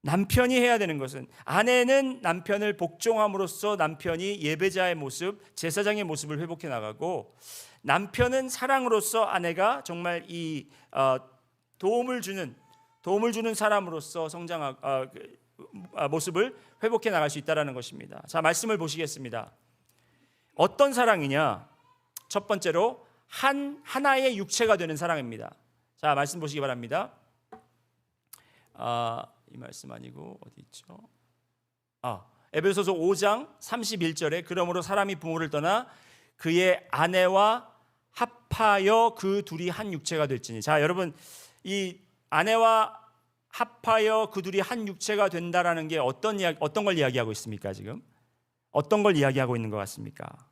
남편이 해야 되는 것은, 아내는 남편을 복종함으로써 남편이 예배자의 모습, 제사장의 모습을 회복해 나가고, 남편은 사랑으로서 아내가 정말 이 도움을 주는 사람으로서 모습을 회복해 나갈 수 있다는 것입니다. 자, 말씀을 보시겠습니다. 어떤 사랑이냐? 첫 번째로 하나의 육체가 되는 사랑입니다. 자, 말씀 보시기 바랍니다. 이 말씀 아니고 어디 있죠? 에베소서 5장 31절에 그러므로 사람이 부모를 떠나 그의 아내와 합하여 그 둘이 한 육체가 될지니. 자, 여러분, 이 아내와 합하여 그 둘이 한 육체가 된다라는 게 어떤 걸 이야기하고 있습니까? 지금 어떤 걸 이야기하고 있는 것 같습니까?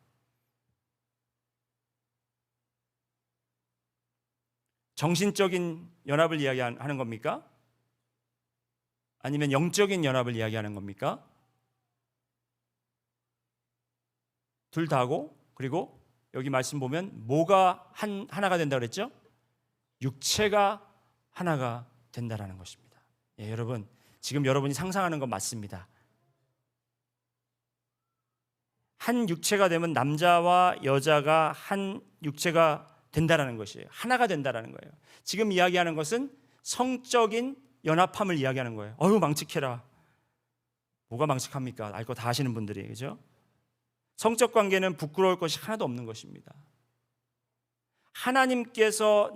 정신적인 연합을 이야기하는 겁니까? 아니면 영적인 연합을 이야기하는 겁니까? 둘 다고, 그리고 여기 말씀 보면 뭐가 하나가 된다 그랬죠? 육체가 하나가 된다라는 것입니다. 여러분, 지금 여러분이 상상하는 건 맞습니다. 한 육체가 되면 남자와 여자가 한 육체가 된다라는 것이에요. 하나가 된다라는 거예요. 지금 이야기하는 것은 성적인 연합함을 이야기하는 거예요. 망측해라. 뭐가 망측합니까? 알 거 다 아시는 분들이, 그죠? 성적 관계는 부끄러울 것이 하나도 없는 것입니다. 하나님께서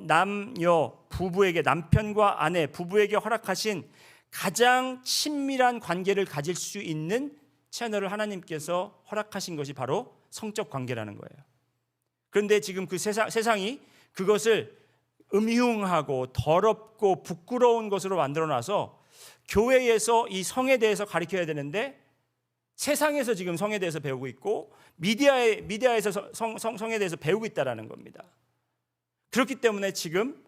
부부에게, 남편과 아내, 부부에게 허락하신 가장 친밀한 관계를 가질 수 있는 채널을 하나님께서 허락하신 것이 바로 성적 관계라는 거예요. 그런데 지금 그 세상이 그것을 음흉하고 더럽고 부끄러운 것으로 만들어놔서 교회에서 이 성에 대해서 가르쳐야 되는데 세상에서 지금 성에 대해서 배우고 있고 미디어에서 성에 대해서 배우고 있다는 겁니다. 그렇기 때문에 지금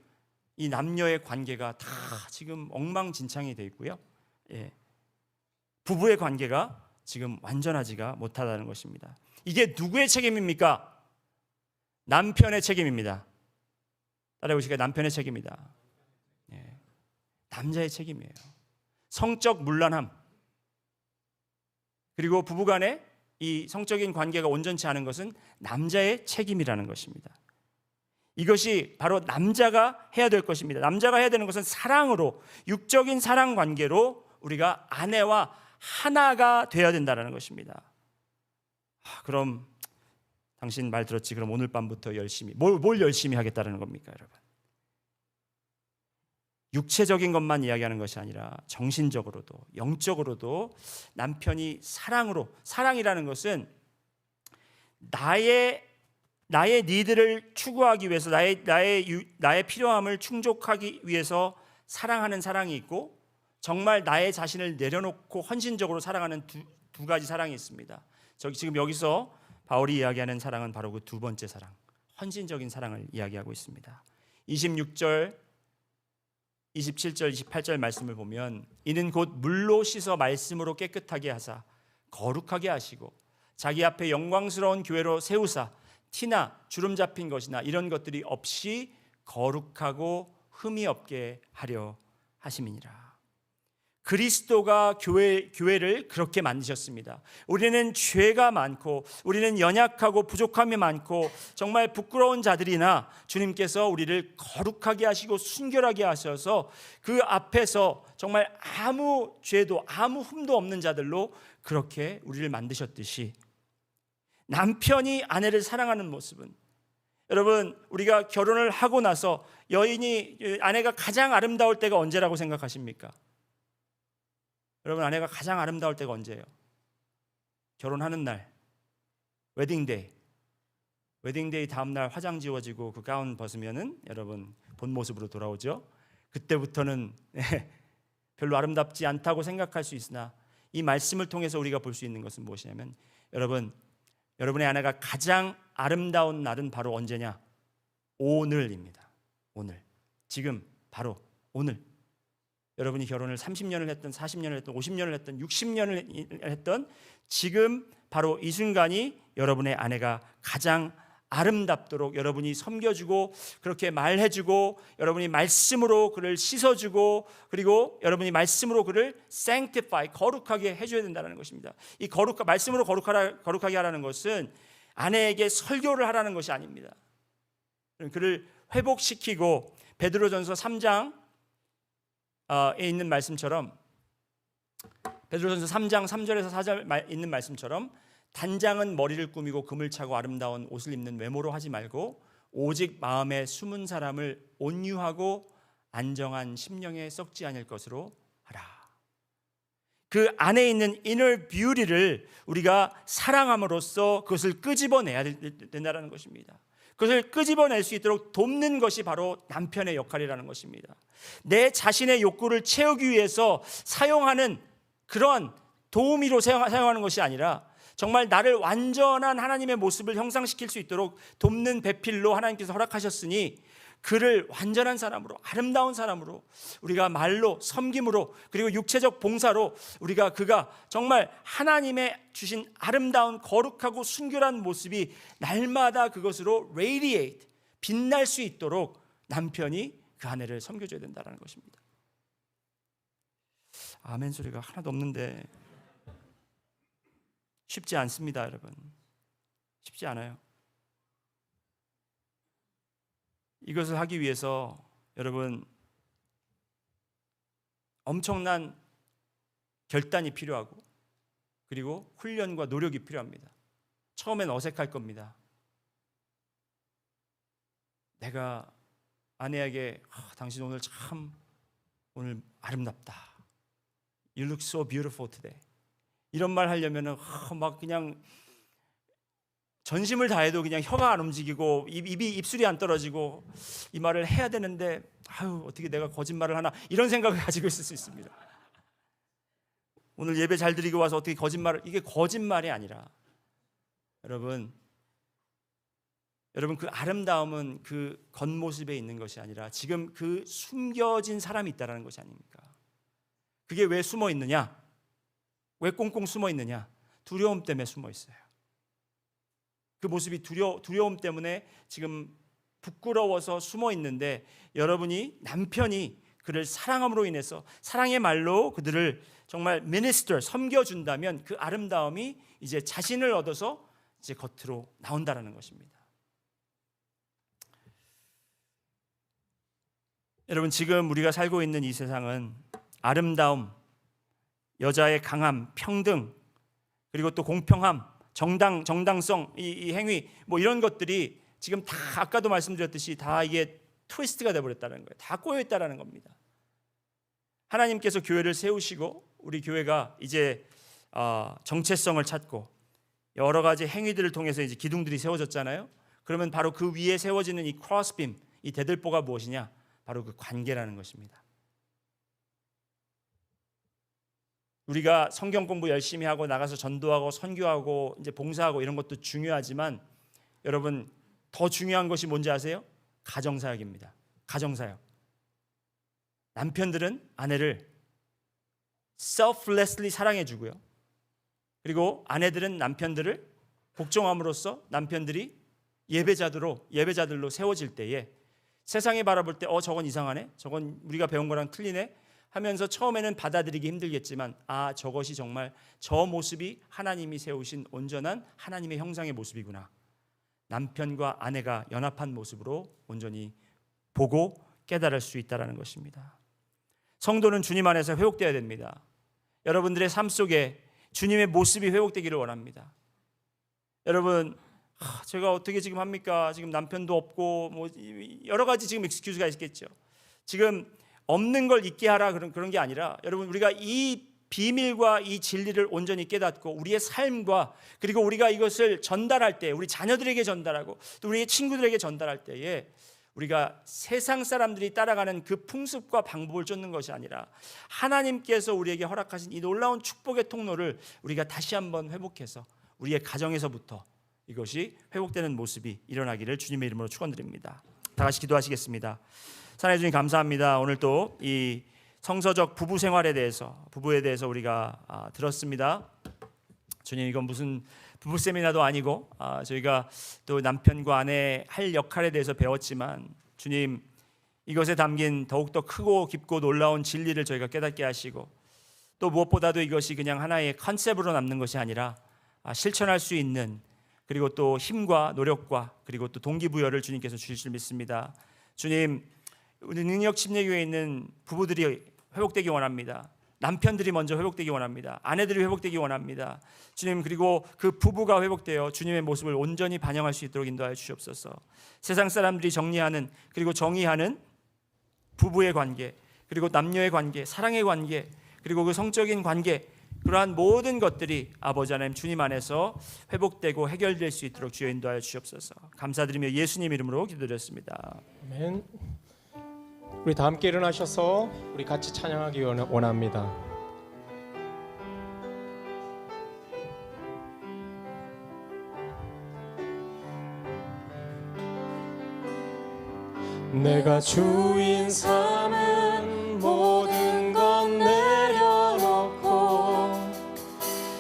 이 남녀의 관계가 다 지금 엉망진창이 되어 있고요. 부부의 관계가 지금 완전하지가 못하다는 것입니다. 이게 누구의 책임입니까? 남편의 책임입니다. 따라해 보시니까 남편의 책임이다. 남자의 책임이에요. 성적 문란함, 그리고 부부간의 이 성적인 관계가 온전치 않은 것은 남자의 책임이라는 것입니다. 이것이 바로 남자가 해야 될 것입니다. 남자가 해야 되는 것은 사랑으로, 육적인 사랑 관계로 우리가 아내와 하나가 되어야 된다는 것입니다. 그럼 당신 말 들었지? 그럼 오늘 밤부터 열심히 뭘 열심히 하겠다는 겁니까, 여러분? 육체적인 것만 이야기하는 것이 아니라 정신적으로도 영적으로도 남편이 사랑으로, 사랑이라는 것은 나의 니드를 추구하기 위해서 나의 필요함을 충족하기 위해서 사랑하는 사랑이 있고, 정말 나의 자신을 내려놓고 헌신적으로 사랑하는 두 가지 사랑이 있습니다. 지금 여기서 바울이 이야기하는 사랑은 바로 그 두 번째 사랑, 헌신적인 사랑을 이야기하고 있습니다. 26절, 27절, 28절 말씀을 보면 이는 곧 물로 씻어 말씀으로 깨끗하게 하사 거룩하게 하시고 자기 앞에 영광스러운 교회로 세우사 티나 주름 잡힌 것이나 이런 것들이 없이 거룩하고 흠이 없게 하려 하심이니라. 그리스도가 교회를 그렇게 만드셨습니다. 우리는 죄가 많고 우리는 연약하고 부족함이 많고 정말 부끄러운 자들이나 주님께서 우리를 거룩하게 하시고 순결하게 하셔서 그 앞에서 정말 아무 죄도 아무 흠도 없는 자들로 그렇게 우리를 만드셨듯이 남편이 아내를 사랑하는 모습은, 여러분 우리가 결혼을 하고 나서 아내가 가장 아름다울 때가 언제라고 생각하십니까? 여러분 아내가 가장 아름다울 때가 언제예요? 결혼하는 날, 웨딩데이 다음 날 화장 지워지고 그 가운 벗으면은 여러분 본 모습으로 돌아오죠. 그때부터는 별로 아름답지 않다고 생각할 수 있으나 이 말씀을 통해서 우리가 볼 수 있는 것은 무엇이냐면 여러분의 아내가 가장 아름다운 날은 바로 언제냐? 오늘입니다. 오늘, 지금 바로 오늘. 여러분이 결혼을 30년을 했든 40년을 했든 50년을 했든 60년을 했든 지금 바로 이 순간이 여러분의 아내가 가장 아름답도록 여러분이 섬겨주고 그렇게 말해주고 여러분이 말씀으로 그를 씻어주고 그리고 여러분이 말씀으로 그를 sanctify, 거룩하게 해줘야 된다는 것입니다. 이 말씀으로 거룩하게 하라는 것은 아내에게 설교를 하라는 것이 아닙니다. 그를 회복시키고 베드로전서 3장 에 있는 말씀처럼, 베드로전서 3장 3절에서 4절 있는 말씀처럼 단장은 머리를 꾸미고 금을 차고 아름다운 옷을 입는 외모로 하지 말고 오직 마음에 숨은 사람을 온유하고 안정한 심령에 썩지 않을 것으로 하라. 그 안에 있는 inner beauty를 우리가 사랑함으로써 그것을 끄집어내야 된다는 것입니다. 그것을 끄집어낼 수 있도록 돕는 것이 바로 남편의 역할이라는 것입니다. 내 자신의 욕구를 채우기 위해서 사용하는 그런 도우미로 사용하는 것이 아니라 정말 나를 완전한 하나님의 모습을 형상시킬 수 있도록 돕는 배필로 하나님께서 허락하셨으니 그를 완전한 사람으로, 아름다운 사람으로, 우리가 말로, 섬김으로, 그리고 육체적 봉사로 그가 정말 하나님의 주신 아름다운 거룩하고 순결한 모습이 날마다 그것으로 radiate, 빛날 수 있도록 남편이 그 아내를 섬겨줘야 된다는 것입니다. 아멘 소리가 하나도 없는데 쉽지 않습니다, 여러분. 쉽지 않아요. 이것을 하기 위해서 여러분 엄청난 결단이 필요하고 그리고 훈련과 노력이 필요합니다. 처음엔 어색할 겁니다. 내가 아내에게 당신 오늘 오늘 아름답다. You look so beautiful today. 이런 말 하려면은 막 그냥 전심을 다해도 그냥 혀가 안 움직이고 입술이 안 떨어지고 이 말을 해야 되는데 어떻게 내가 거짓말을 하나 이런 생각을 가지고 있을 수 있습니다. 오늘 예배 잘 드리고 와서 어떻게 거짓말을, 이게 거짓말이 아니라 여러분 그 아름다움은 그 겉모습에 있는 것이 아니라 지금 그 숨겨진 사람이 있다는 것이 아닙니까? 그게 왜 숨어 있느냐? 왜 꽁꽁 숨어 있느냐? 두려움 때문에 숨어 있어요. 그 모습이 두려움 때문에 지금 부끄러워서 숨어 있는데 여러분이, 남편이 그를 사랑함으로 인해서 사랑의 말로 그들을 정말 minister, 섬겨준다면 그 아름다움이 이제 자신을 얻어서 이제 겉으로 나온다는 것입니다. 여러분, 지금 우리가 살고 있는 이 세상은 아름다움, 여자의 강함, 평등, 그리고 또 공평함, 정당성, 이 행위, 뭐 이런 것들이 지금 다 아까도 말씀드렸듯이 다 이게 트위스트가 돼버렸다는 거예요. 다 꼬여 있다라는 겁니다. 하나님께서 교회를 세우시고 우리 교회가 이제 정체성을 찾고 여러 가지 행위들을 통해서 이제 기둥들이 세워졌잖아요. 그러면 바로 그 위에 세워지는 이 크로스빔, 이 대들보가 무엇이냐? 바로 그 관계라는 것입니다. 우리가 성경 공부 열심히 하고 나가서 전도하고 선교하고 이제 봉사하고 이런 것도 중요하지만 여러분, 더 중요한 것이 뭔지 아세요? 가정사역입니다. 가정사역. 남편들은 아내를 selflessly 사랑해주고요. 그리고 아내들은 남편들을 복종함으로써 남편들이 예배자들로 세워질 때에 세상이 바라볼 때 저건 이상하네, 저건 우리가 배운 거랑 틀리네 하면서 처음에는 받아들이기 힘들겠지만 저것이 정말 저 모습이 하나님이 세우신 온전한 하나님의 형상의 모습이구나. 남편과 아내가 연합한 모습으로 온전히 보고 깨달을 수 있다는 것입니다. 성도는 주님 안에서 회복되어야 됩니다. 여러분들의 삶 속에 주님의 모습이 회복되기를 원합니다. 여러분, 제가 어떻게 지금 합니까? 지금 남편도 없고 뭐 여러 가지 지금 익스큐즈가 있겠죠. 지금 없는 걸 잊게 하라 그런 게 아니라 여러분, 우리가 이 비밀과 이 진리를 온전히 깨닫고 우리의 삶과 그리고 우리가 이것을 전달할 때 우리 자녀들에게 전달하고 또 우리의 친구들에게 전달할 때에 우리가 세상 사람들이 따라가는 그 풍습과 방법을 쫓는 것이 아니라 하나님께서 우리에게 허락하신 이 놀라운 축복의 통로를 우리가 다시 한번 회복해서 우리의 가정에서부터 이것이 회복되는 모습이 일어나기를 주님의 이름으로 축원드립니다. 다 같이 기도하시겠습니다. 사랑해 주님, 감사합니다. 오늘 또 이 성서적 부부 생활에 대해서, 부부에 대해서 우리가 들었습니다. 주님, 이건 무슨 부부 세미나도 아니고 저희가 또 남편과 아내 할 역할에 대해서 배웠지만 주님, 이것에 담긴 더욱더 크고 깊고 놀라운 진리를 저희가 깨닫게 하시고 또 무엇보다도 이것이 그냥 하나의 컨셉으로 남는 것이 아니라 실천할 수 있는, 그리고 또 힘과 노력과 그리고 또 동기부여를 주님께서 주실 줄 믿습니다. 주님, 우리 능력 침례교회에 있는 부부들이 회복되기 원합니다. 남편들이 먼저 회복되기 원합니다. 아내들이 회복되기 원합니다. 주님, 그리고 그 부부가 회복되어 주님의 모습을 온전히 반영할 수 있도록 인도하여 주시옵소서. 세상 사람들이 정리하는 그리고 정의하는 부부의 관계, 그리고 남녀의 관계, 사랑의 관계, 그리고 그 성적인 관계, 그러한 모든 것들이 아버지 하나님 주님 안에서 회복되고 해결될 수 있도록 주여 인도하여 주시옵소서. 감사드리며 예수님 이름으로 기도드렸습니다. 아멘. 우리 다 함께 일어나셔서 우리 같이 찬양하기 원합니다. 내가 주인 삼은 모든 건 내려놓고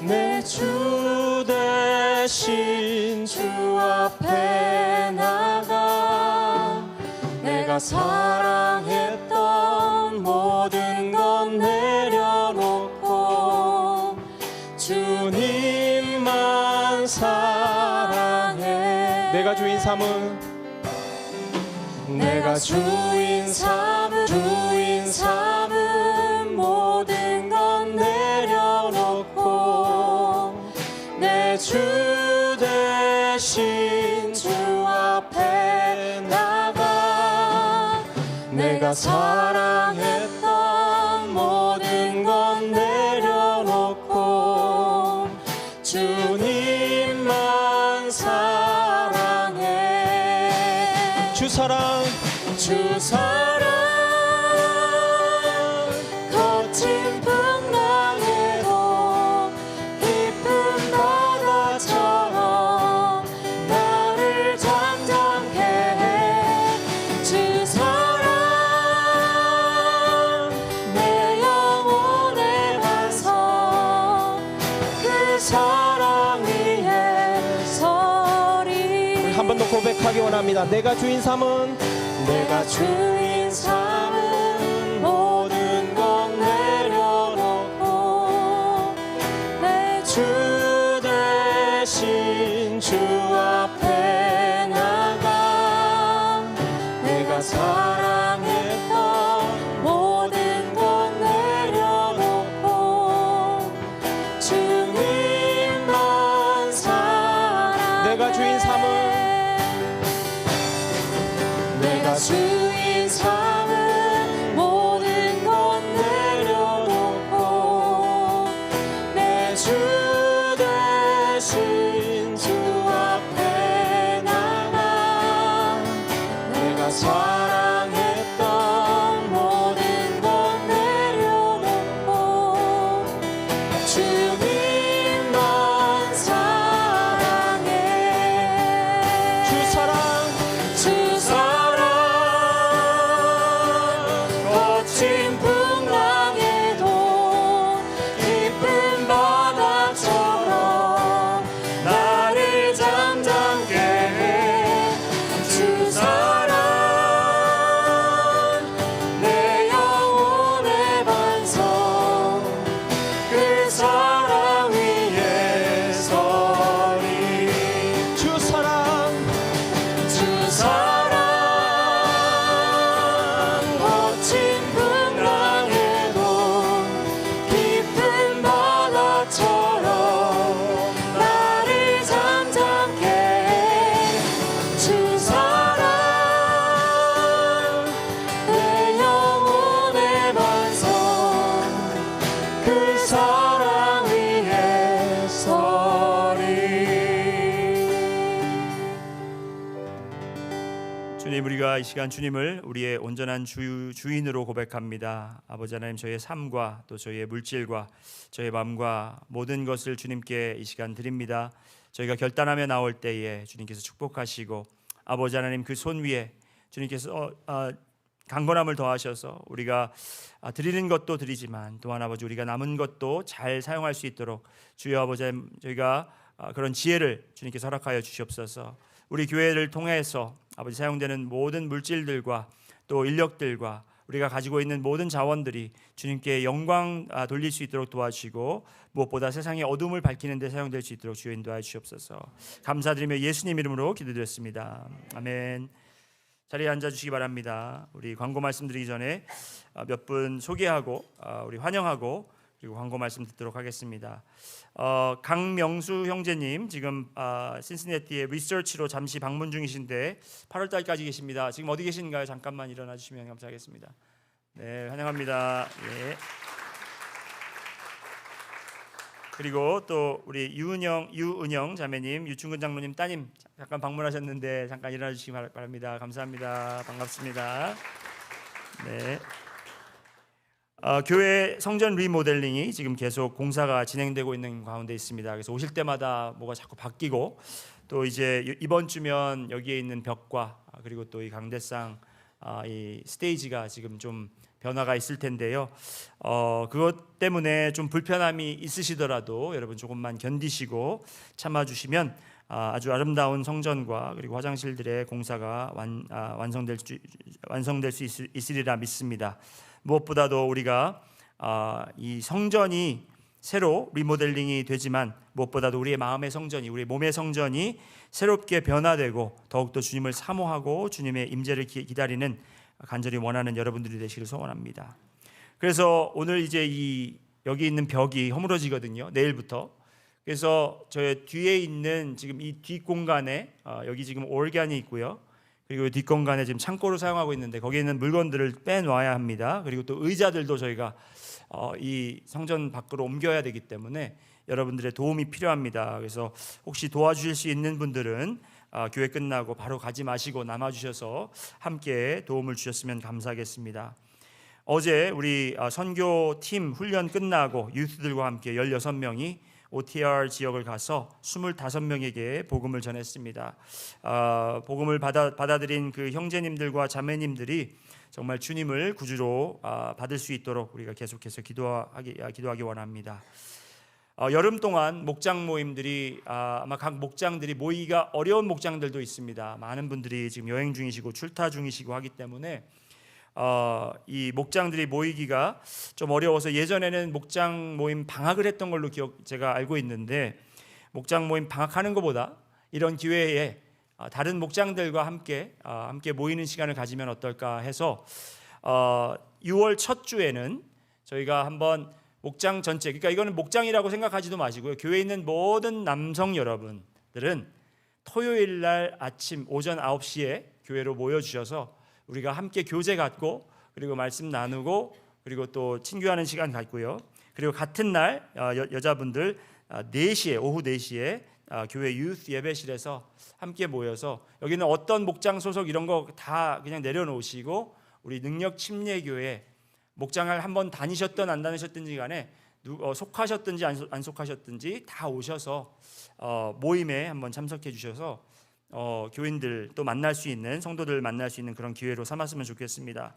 내 주 대신 주 앞에 나가 내가 사랑했던 모든 건 내려놓고 주님만 사랑해. 내가 주인 삼은 모든 건 내려놓고 내 주 대신 주 앞에 나가 내가 사랑했던 모든 건 내려놓고 주님만 사랑해. 주 사랑 거친 풍랑에도 깊은 바다처럼 나를 잠잠케 해. 주 사랑 내 영혼의 반석 그 사랑 위에 서리. 우리 한 번 더 고백하기 원합니다. 내가 주인 삼은 모든 건 내려놓고 내 주 대신 주 앞에 나가 내가 사랑했던 그 사랑 위에 서리. 주님, 우리가 이 시간 주님을 우리의 온전한 주인으로 고백합니다. 아버지 하나님, 저희의 삶과 또 저희의 물질과 저희의 마음과 모든 것을 주님께 이 시간 드립니다. 저희가 결단하며 나올 때에 주님께서 축복하시고, 아버지 하나님 그 손 위에 주님께서 강건함을 더하셔서 우리가 드리는 것도 드리지만 또한 아버지 우리가 남은 것도 잘 사용할 수 있도록 주여 아버지 저희가 그런 지혜를 주님께서 허락하여 주시옵소서. 우리 교회를 통해서 아버지 사용되는 모든 물질들과 또 인력들과 우리가 가지고 있는 모든 자원들이 주님께 영광 돌릴 수 있도록 도와주시고, 무엇보다 세상의 어둠을 밝히는 데 사용될 수 있도록 주여 인도하여 주시옵소서. 감사드리며 예수님 이름으로 기도드렸습니다. 아멘. 자리에 앉아주시기 바랍니다. 우리 광고 말씀드리기 전에 몇 분 소개하고 우리 환영하고 그리고 광고 말씀 듣도록 하겠습니다. 강명수 형제님 지금 신시내티의 리서치로 잠시 방문 중이신데 8월 달까지 계십니다. 지금 어디 계신가요? 잠깐만 일어나 주시면 감사하겠습니다. 네, 환영합니다. 예. 그리고 또 우리 유은영 자매님, 유충근 장로님 따님 잠깐 방문하셨는데 잠깐 일어나 주시기 바랍니다. 감사합니다. 반갑습니다. 네. 교회 성전 리모델링이 지금 계속 공사가 진행되고 있는 가운데 있습니다. 그래서 오실 때마다 뭐가 자꾸 바뀌고, 또 이제 이번 주면 여기에 있는 벽과 그리고 또 이 강대상 이 스테이지가 지금 좀 변화가 있을 텐데요. 그것 때문에 좀 불편함이 있으시더라도 여러분 조금만 견디시고 참아주시면 아주 아름다운 성전과 그리고 화장실들의 공사가 완성될 수 있으리라 믿습니다. 무엇보다도 우리가 이 성전이 새로 리모델링이 되지만 무엇보다도 우리의 마음의 성전이, 우리의 몸의 성전이 새롭게 변화되고 더욱더 주님을 사모하고 주님의 임재를 기다리는 간절히 원하는 여러분들이 되시길 소원합니다. 그래서 오늘 이제 여기 있는 벽이 허물어지거든요. 내일부터. 그래서 저 뒤에 있는 지금 이 뒷공간에 여기 지금 오르간이 있고요. 그리고 뒷공간에 지금 창고로 사용하고 있는데 거기에 있는 물건들을 빼놔야 합니다. 그리고 또 의자들도 저희가 이 성전 밖으로 옮겨야 되기 때문에 여러분들의 도움이 필요합니다. 그래서 혹시 도와주실 수 있는 분들은 교회 끝나고 바로 가지 마시고 남아주셔서 함께 도움을 주셨으면 감사하겠습니다. 어제 우리 선교팀 훈련 끝나고 유스들과 함께 16명이 OTR 지역을 가서 25명에게 복음을 전했습니다. 복음을 받아들인 그 형제님들과 자매님들이 정말 주님을 구주로 받을 수 있도록 우리가 계속해서 기도하기 원합니다. 여름 동안 목장 모임들이 아마 각 목장들이 모이기가 어려운 목장들도 있습니다. 많은 분들이 지금 여행 중이시고 출타 중이시고 하기 때문에 이 목장들이 모이기가 좀 어려워서 예전에는 목장 모임 방학을 했던 걸로 제가 알고 있는데, 목장 모임 방학하는 것보다 이런 기회에 다른 목장들과 함께 모이는 시간을 가지면 어떨까 해서 6월 첫 주에는 저희가 한번 목장 전체, 그러니까 이거는 목장이라고 생각하지도 마시고요, 교회에 있는 모든 남성 여러분들은 토요일 날 아침 오전 9시에 교회로 모여주셔서 우리가 함께 교제 갖고 그리고 말씀 나누고 그리고 또 친교하는 시간 갖고요. 그리고 같은 날 여자분들 4시에 오후 4시에 교회 유스 예배실에서 함께 모여서, 여기는 어떤 목장 소속 이런 거 다 그냥 내려놓으시고 우리 능력 침례교회 목장을 한번 다니셨든 안 다니셨든지 간에 속하셨든지 안 속하셨든지 다 오셔서 모임에 한번 참석해 주셔서 교인들 또 만날 수 있는, 성도들 만날 수 있는 그런 기회로 삼았으면 좋겠습니다.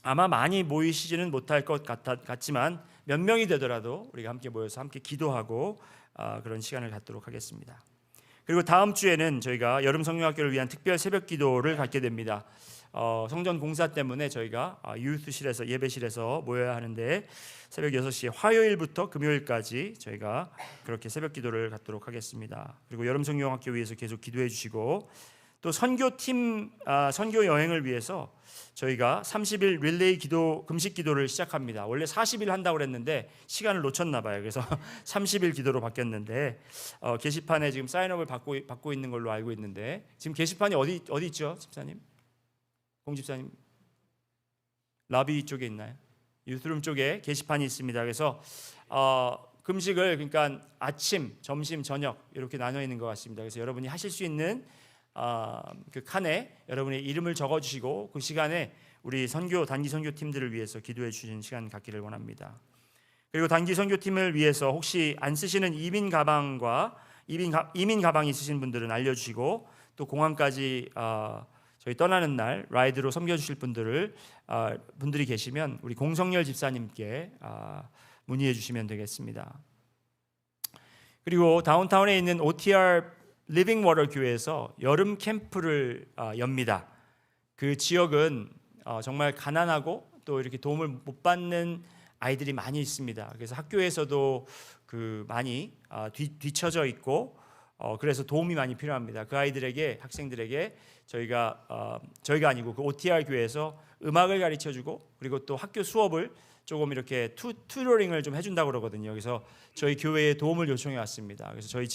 아마 많이 모이시지는 못할 것 같지만 몇 명이 되더라도 우리가 함께 모여서 함께 기도하고 그런 시간을 갖도록 하겠습니다. 그리고 다음 주에는 저희가 여름 성령학교를 위한 특별 새벽 기도를 갖게 됩니다. 성전 공사 때문에 저희가 유스실에서 예배실에서 모여야 하는데 새벽 6시에 화요일부터 금요일까지 저희가 그렇게 새벽 기도를 갖도록 하겠습니다. 그리고 여름 성령학교 위해서 계속 기도해 주시고, 또 선교팀 선교 여행을 위해서 저희가 30일 릴레이 기도 금식 기도를 시작합니다. 원래 40일 한다고 그랬는데 시간을 놓쳤나 봐요. 그래서 30일 기도로 바뀌었는데 게시판에 지금 사인업을 받고 있는 걸로 알고 있는데, 지금 게시판이 어디 있죠, 집사님? 공 집사님, 라비 쪽에 있나요? 유스룸 쪽에 게시판이 있습니다. 그래서 금식을 그러니까 아침, 점심, 저녁 이렇게 나눠 있는 것 같습니다. 그래서 여러분이 하실 수 있는 그 칸에 여러분의 이름을 적어주시고 그 시간에 우리 단기 선교 팀들을 위해서 기도해 주시는 시간 갖기를 원합니다. 그리고 단기 선교팀을 위해서 혹시 안 쓰시는 이민 가방과 이민 가방이 있으신 분들은 알려주시고 또 공항까지 저희 떠나는 날 라이드로 섬겨주실 분들이 계시면 우리 공성열 집사님께 문의해 주시면 되겠습니다. 그리고 다운타운에 있는 OTR 리빙 워터 교회에서 여름 캠프를 엽니다. 그 지역은 정말 가난하고 또 이렇게 도움을 못 받는 아이들이 많이 있습니다. 그래서 학교에서도 많이 뒤처져 있고 그래서 도움이 많이 필요합니다. 그 아이들에게 학생들에게 저희가 아니고 그 OTR 교회에서 음악을 가르쳐주고 그리고 또 학교 수업을 조금 이렇게 튜터링을 좀 해준다고 그러거든요. 그래서 저희 교회에 도움을 요청해 왔습니다. 그래서 저희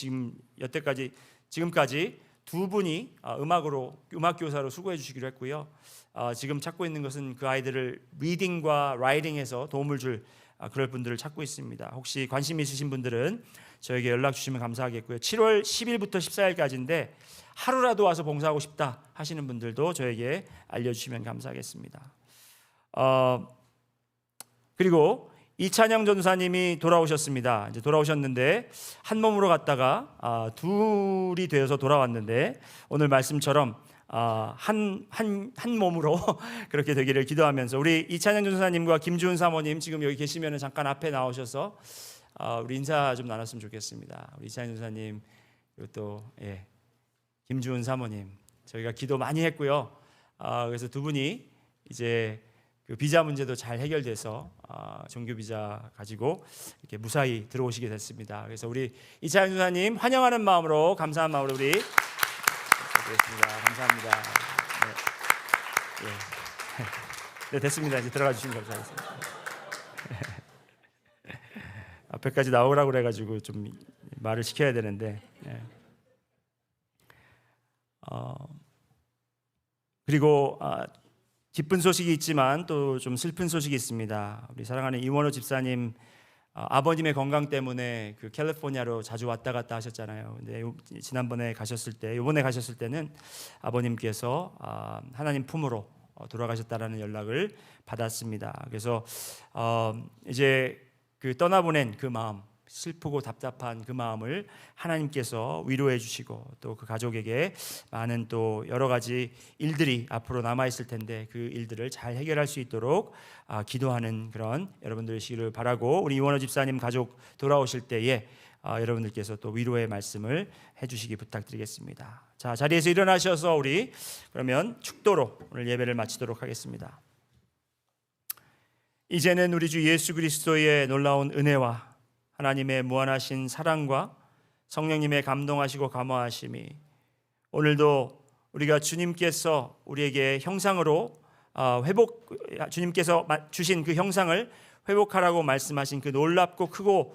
지금까지 두 분이 음악 교사로 수고해 주시기로 했고요. 지금 찾고 있는 것은 그 아이들을 리딩과 라이팅에서 도움을 줄 그럴 분들을 찾고 있습니다. 혹시 관심 있으신 분들은 저에게 연락 주시면 감사하겠고요. 7월 10일부터 14일까지인데 하루라도 와서 봉사하고 싶다 하시는 분들도 저에게 알려주시면 감사하겠습니다. 그리고 이찬영 전사님이 돌아오셨습니다. 이제 돌아오셨는데 한 몸으로 갔다가 둘이 되어서 돌아왔는데 오늘 말씀처럼 한 몸으로 그렇게 되기를 기도하면서 우리 이찬영 전사님과 김주은 사모님 지금 여기 계시면 잠깐 앞에 나오셔서 우리 인사 좀 나눴으면 좋겠습니다. 우리 이찬영 전사님 그리고 또 김주은 사모님 저희가 기도 많이 했고요. 그래서 두 분이 이제 그 비자 문제도 잘 해결돼서 종교 비자 가지고 이렇게 무사히 들어오시게 됐습니다. 그래서 우리 이찬영 전사님 환영하는 마음으로 감사한 마음으로 우리 됐습니다. 감사합니다. 네, 됐습니다. 이제 들어가 주시면 감사하겠습니다. 앞에까지 나오라고 그래가지고 좀 말을 시켜야 되는데. 그리고 기쁜 소식이 있지만 또 좀 슬픈 소식이 있습니다. 우리 사랑하는 이원호 집사님 아버님의 건강 때문에 그 캘리포니아로 자주 왔다 갔다 하셨잖아요. 근데 이번에 가셨을 때는 아버님께서 하나님 품으로 돌아가셨다라는 연락을 받았습니다. 그래서 이제 그 떠나보낸 그 마음, 슬프고 답답한 그 마음을 하나님께서 위로해 주시고 또 그 가족에게 많은 또 여러 가지 일들이 앞으로 남아 있을 텐데 그 일들을 잘 해결할 수 있도록 기도하는 그런 여러분들이시기를 바라고 우리 이원호 집사님 가족 돌아오실 때에 여러분들께서 또 위로의 말씀을 해주시기 부탁드리겠습니다. 자, 자리에서 일어나셔서 우리 그러면 축도로 오늘 예배를 마치도록 하겠습니다. 이제는 우리 주 예수 그리스도의 놀라운 은혜와 하나님의 무한하신 사랑과 성령님의 감동하시고 감화하심이 오늘도 우리가 주님께서 우리에게 형상으로 주님께서 주신 그 형상을 회복하라고 말씀하신 그 놀랍고 크고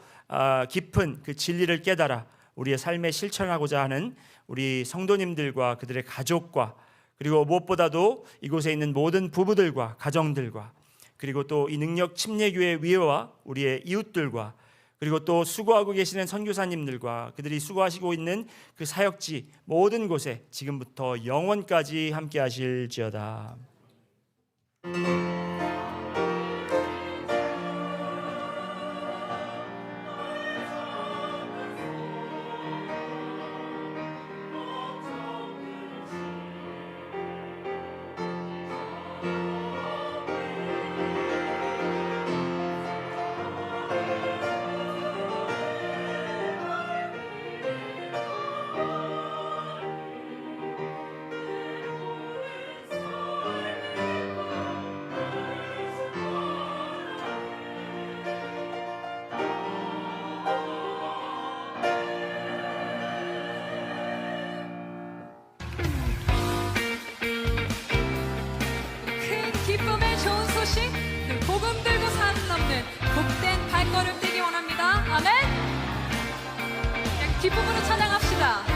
깊은 그 진리를 깨달아 우리의 삶에 실천하고자 하는 우리 성도님들과 그들의 가족과 그리고 무엇보다도 이곳에 있는 모든 부부들과 가정들과 그리고 또 이 능력 침례교회 위에와 우리의 이웃들과 그리고 또 수고하고 계시는 선교사님들과 그들이 수고하시고 있는 그 사역지 모든 곳에 지금부터 영원까지 함께 하실지어다. 기쁨의 좋은 소식, 그 복음 들고 산 넘는 복된 발걸음 되기 원합니다. 아멘. 기쁨으로 찬양합시다.